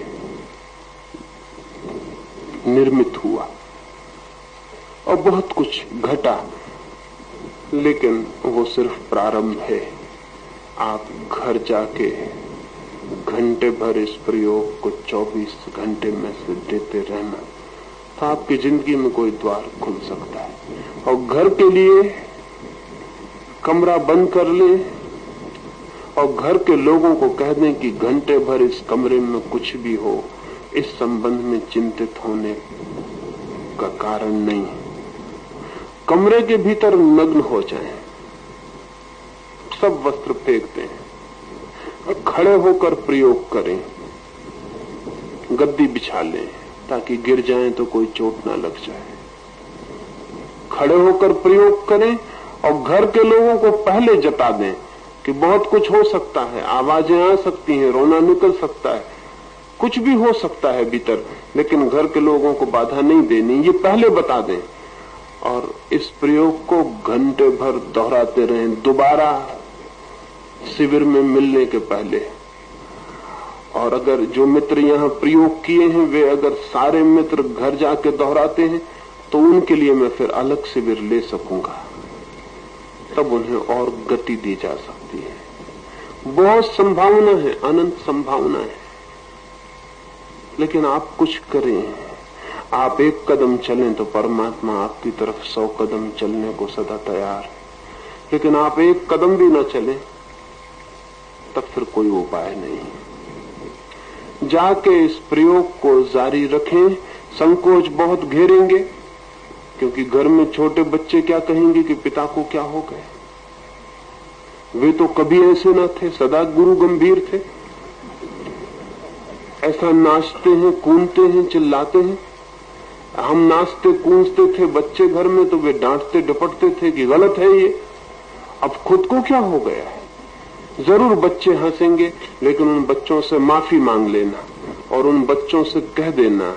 निर्मित हुआ और बहुत कुछ घटा, लेकिन वो सिर्फ प्रारंभ है। आप घर जाके घंटे भर इस प्रयोग को 24 घंटे में से देते रहना, तो आपकी जिंदगी में कोई द्वार खुल सकता है। और घर के लिए कमरा बंद कर लें और घर के लोगों को कह दें कि घंटे भर इस कमरे में कुछ भी हो, इस संबंध में चिंतित होने का कारण नहीं है। कमरे के भीतर नग्न हो जाएं, सब वस्त्र फेंक दें और खड़े होकर प्रयोग करें, गद्दी बिछा लें ताकि गिर जाएं तो कोई चोट ना लग जाए। खड़े होकर प्रयोग करें और घर के लोगों को पहले जता दें कि बहुत कुछ हो सकता है, आवाजें आ सकती हैं, रोना निकल सकता है, कुछ भी हो सकता है भीतर, लेकिन घर के लोगों को बाधा नहीं देनी, ये पहले बता दें। और इस प्रयोग को घंटे भर दोहराते रहें, दोबारा शिविर में मिलने के पहले। और अगर जो मित्र यहाँ प्रयोग किए हैं वे अगर सारे मित्र घर जाके दोहराते हैं तो उनके लिए मैं फिर अलग शिविर ले सकूंगा, तब उन्हें और गति दी जा सकती है। बहुत संभावना है, अनंत संभावना है, लेकिन आप कुछ करें। आप एक कदम चलें तो परमात्मा आपकी तरफ 100 कदम चलने को सदा तैयार है, लेकिन आप एक कदम भी न चलें तब फिर कोई उपाय नहीं। जाके इस प्रयोग को जारी रखें। संकोच बहुत घेरेंगे, क्योंकि घर में छोटे बच्चे क्या कहेंगे कि पिता को क्या हो गए, वे तो कभी ऐसे न थे, सदा गुरु गंभीर थे, ऐसा नाचते हैं, कूदते हैं, चिल्लाते हैं। हम नाचते कूदते थे बच्चे घर में तो वे डांटते डपटते थे कि गलत है ये, अब खुद को क्या हो गया है। जरूर बच्चे हंसेंगे, लेकिन उन बच्चों से माफी मांग लेना और उन बच्चों से कह देना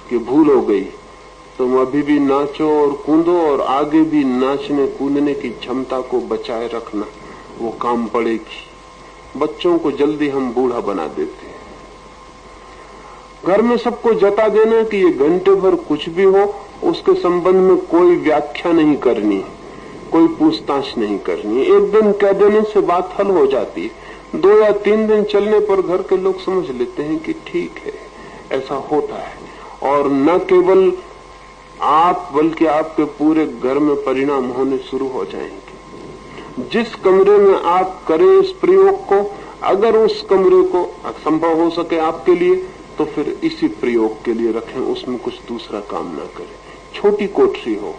कि भूल हो गई, तुम अभी भी नाचो और कूदो और आगे भी नाचने कूदने की क्षमता को बचाए रखना, वो काम पड़ेगी। बच्चों को जल्दी हम बूढ़ा बना देते हैं। घर में सबको जता देना कि ये घंटे भर कुछ भी हो उसके संबंध में कोई व्याख्या नहीं करनी, कोई पूछताछ नहीं करनी। एक दिन कह देने से बात हल हो जाती है। 2 या 3 दिन चलने पर घर के लोग समझ लेते हैं कि ठीक है, ऐसा होता है। और न केवल आप बल्कि आपके पूरे घर में परिणाम होने शुरू हो जाएंगे। जिस कमरे में आप करें इस प्रयोग को, अगर उस कमरे को संभव हो सके आपके लिए, तो फिर इसी प्रयोग के लिए रखें, उसमें कुछ दूसरा काम ना करें। छोटी कोठरी हो,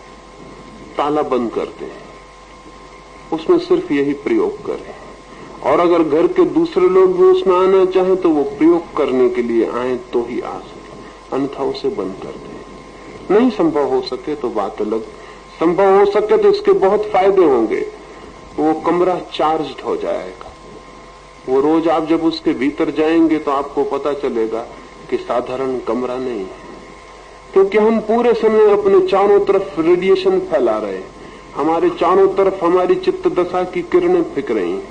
ताला बंद कर दें, उसमें सिर्फ यही प्रयोग करें। और अगर घर के दूसरे लोग भी उसमें आना चाहें तो वो प्रयोग करने के लिए आए तो ही आ सके, अन्यथा उसे बंद कर दें। नहीं संभव हो सके तो बात अलग, संभव हो सके तो इसके बहुत फायदे होंगे। वो कमरा चार्ज्ड हो जाएगा। वो रोज आप जब उसके भीतर जाएंगे तो आपको पता चलेगा कि साधारण कमरा नहीं है, क्योंकि हम पूरे समय अपने चारों तरफ रेडिएशन फैला रहे हैं। हमारे चारों तरफ हमारी चित्त दशा की किरणें फेंक रही हैं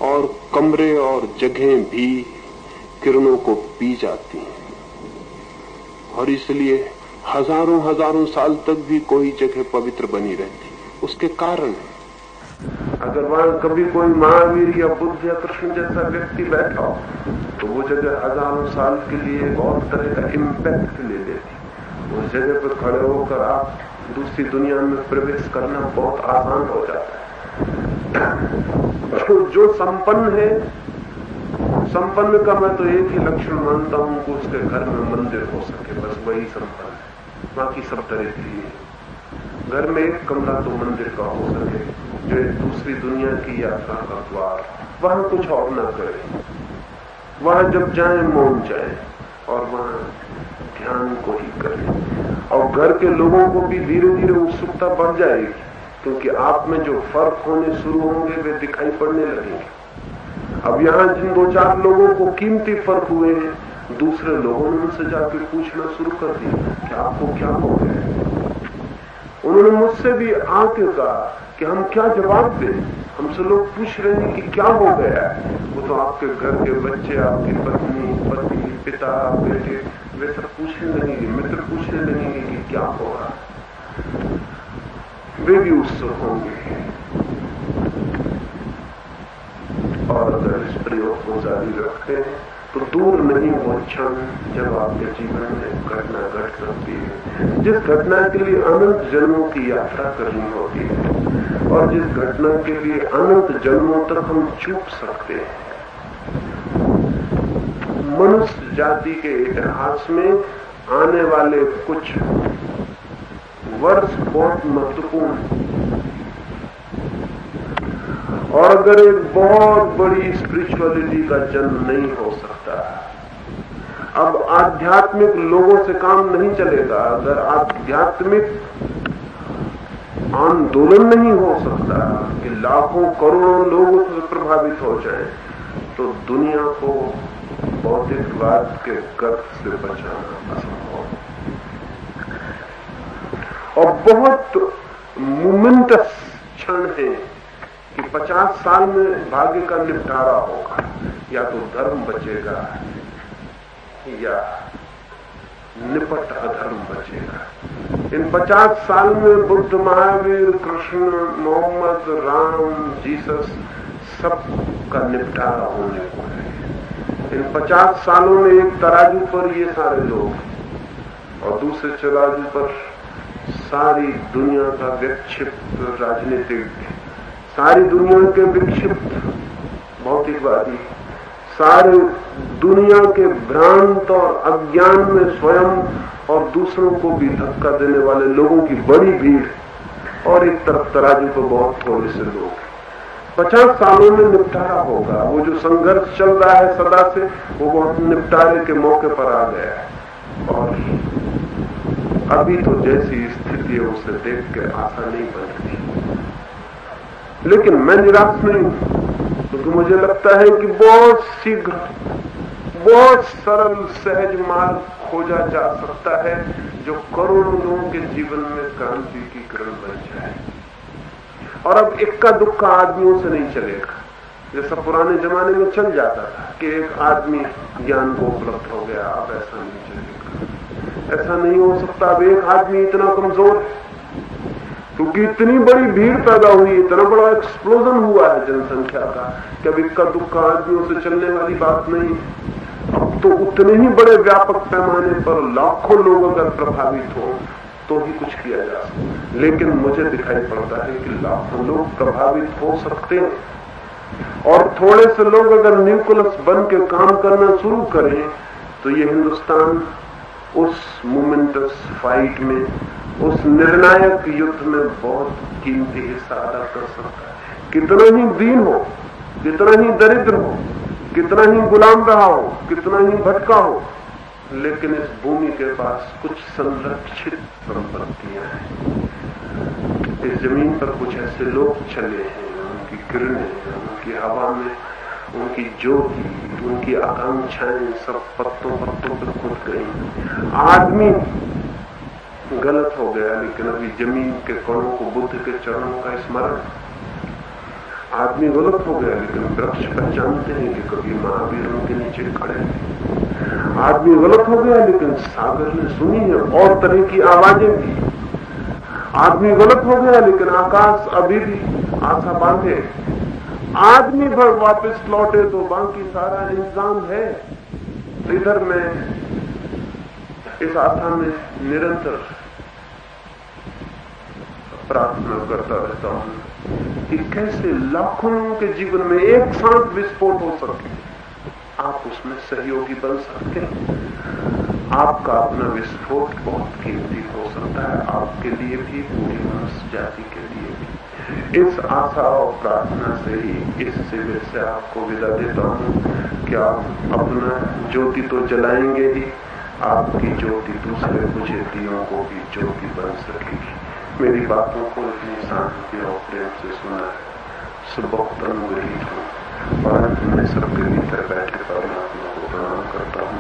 और कमरे और जगहें भी किरणों को पी जाती हैं। और इसलिए हजारों हजारों साल तक भी कोई जगह पवित्र बनी रहती। उसके कारण अगर वहां कभी कोई महावीर या बुद्ध या कृष्ण जैसा व्यक्ति बैठा हो तो वो जगह हजारों साल के लिए बहुत तरह का इम्पैक्ट ले लेती। उस जगह पर खड़े होकर आप दूसरी दुनिया में प्रवेश करना बहुत आसान हो जाता है। तो जो संपन्न है, संपन्न का मैं तो एक ही लक्षण मानता हूं कि उसके घर में मंदिर हो सके, बस वही संपन्न है। बाकी सब तरह की घर में एक कमरा तो मंदिर का हो सके, जो एक दूसरी दुनिया की यात्रा का द्वार। वहां कुछ और ना करे, वहां जब जाए मौन जाए और वहां ध्यान को ही करें। और घर के लोगों को भी धीरे धीरे उत्सुकता बढ़ जाएगी, क्योंकि आप में जो फर्क होने शुरू होंगे वे दिखाई पड़ने लगेंगे। अब यहाँ जिन 2-4 लोगों को कीमती फर्क हुए हैं, दूसरे लोगों ने उनसे जाके पूछना शुरू कर दिया कि आपको क्या हो गया। उन्होंने मुझसे भी आके कहा कि हम क्या जवाब दें। हमसे लोग पूछ रहे हैं कि क्या हो गया है। वो तो आपके घर के बच्चे, आपकी पत्नी, पति, पिता, बेटे, वे सब पूछने लगेंगे, मित्र पूछने लगेंगे कि क्या हो रहा। वे भी उत्सुक होंगे। और अगर इस प्रयोग को जारी रखते हैं तो दूर नहीं वो क्षण जब आपके जीवन में घटना घट सकती है, जिस घटना के लिए अनंत जन्मों की यात्रा करनी होती है और जिस घटना के लिए अनंत जन्मों तक हम चूक सकते हैं। मनुष्य जाति के इतिहास में आने वाले कुछ वर्ष बहुत महत्वपूर्ण, और अगर एक बहुत बड़ी स्पिरिचुअलिटी का जन्म नहीं हो सकता, अब आध्यात्मिक लोगों से काम नहीं चलेगा, अगर आध्यात्मिक आंदोलन नहीं हो सकता कि लाखों करोड़ों लोग उससे प्रभावित हो जाएं, तो दुनिया को भौतिकवाद के गर्त से बचाना असंभव और बहुत मोमेंटस क्षण है कि 50 साल में भाग्य का निपटारा होगा, या तो धर्म बचेगा या निपट अधर्म बचेगा। इन 50 साल में बुद्ध, महावीर, कृष्ण, मोहम्मद, राम, जीसस सब का निपटारा होने को है। इन 50 सालों में एक तराजू पर ये सारे लोग और दूसरे तराजू पर सारी दुनिया का विक्षिप्त राजनीतिक, सारी दुनिया के विक्षिप्त भौतिकवादी, सारे दुनिया के भ्रांत और अज्ञान में स्वयं और दूसरों को भी धक्का देने वाले लोगों की बड़ी भीड़, और एक तरफ तराजू पर बहुत थोड़े से लोग। 50 सालों में निपटारा होगा। वो जो संघर्ष चल रहा है सदा से, वो बहुत निपटारे के मौके पर आ गया है। और अभी तो जैसी स्थिति है उसे देख के आशा नहीं बनती, लेकिन मैं निराश नहीं हूं, क्योंकि मुझे लगता है कि बहुत शीघ्र, बहुत सरल, सहज मार्ग खोजा जा सकता है जो करोड़ों लोगों के जीवन में क्रांति की किरण बन जाए। और अब इक्का दुक्का आदमियों से नहीं चलेगा, जैसा पुराने जमाने में चल जाता था कि एक आदमी ज्ञान को उपलब्ध हो गया। अब ऐसा नहीं चलेगा, ऐसा नहीं हो सकता। अब एक आदमी इतना कमजोर है क्योंकि इतनी बड़ी भीड़ पैदा हुई, इतना बड़ा एक्सप्लोजन हुआ है जनसंख्या का कि अब इक्का दुक्का आदमियों से चलने वाली बात नहीं। अब तो उतने ही बड़े व्यापक पैमाने पर लाखों लोग अगर प्रभावित हो तो ही कुछ किया जा सकता। लेकिन मुझे दिखाई पड़ता है कि लाखों लोग प्रभावित हो सकते हैं, और थोड़े से लोग अगर न्यूक्लियस बन के काम करना शुरू करें तो ये हिंदुस्तान उस मोमेंटस फाइट में, उस निर्णायक युद्ध में बहुत कीमती हिस्सा अदा कर सकता है। कितना ही दीन हो, कितना ही दरिद्र हो, कितना ही गुलाम रहा हो, कितना ही भटका हो, लेकिन इस भूमि के पास कुछ संरक्षित संपत्तियां हैं। इस जमीन पर कुछ ऐसे लोग चले हैं, उनकी किरणें, उनकी हवा में उनकी ज्योति, उनकी आकांक्षाएं सब पत्तों पत्तों पर खुद गई। आदमी गलत हो गया, लेकिन अभी जमीन के कणों को बुद्ध के चरणों का स्मरण। आदमी गलत हो गया, लेकिन वृक्ष पहचानते हैं कि कभी महावीर उनके नीचे खड़े हैं। आदमी गलत हो गया, लेकिन सागर ने सुनी है और तरह की आवाजें भी। आदमी गलत हो गया, लेकिन आकाश अभी भी आशा बांधे। आदमी भर वापस लौटे तो बाकी सारा इंतजाम है। इधर मैं इस आशा में निरंतर प्रार्थना करता रहता हूं कि कैसे लाखों के जीवन में एक साथ विस्फोट हो सके। आप उसमें सहयोगी बन सकते हैं। आपका अपना विस्फोट बहुत कीमती हो सकता है, आपके लिए भी, पूरी मनुष्य जाति के लिए भी। इस आशा और प्रार्थना से ही इस शिविर से आपको विदा देता हूं कि आप अपना ज्योति तो जलाएंगे ही, आपकी ज्योति दूसरे बुझे दियों को भी ज्योति बन सकेगी। मेरी बातों को इतनी शांति और प्रेम से सुना है, सब बहुत अनुग्रहित हूं और मैं सबके भीतर बैठे परमात्मा को प्रणाम करता हूं।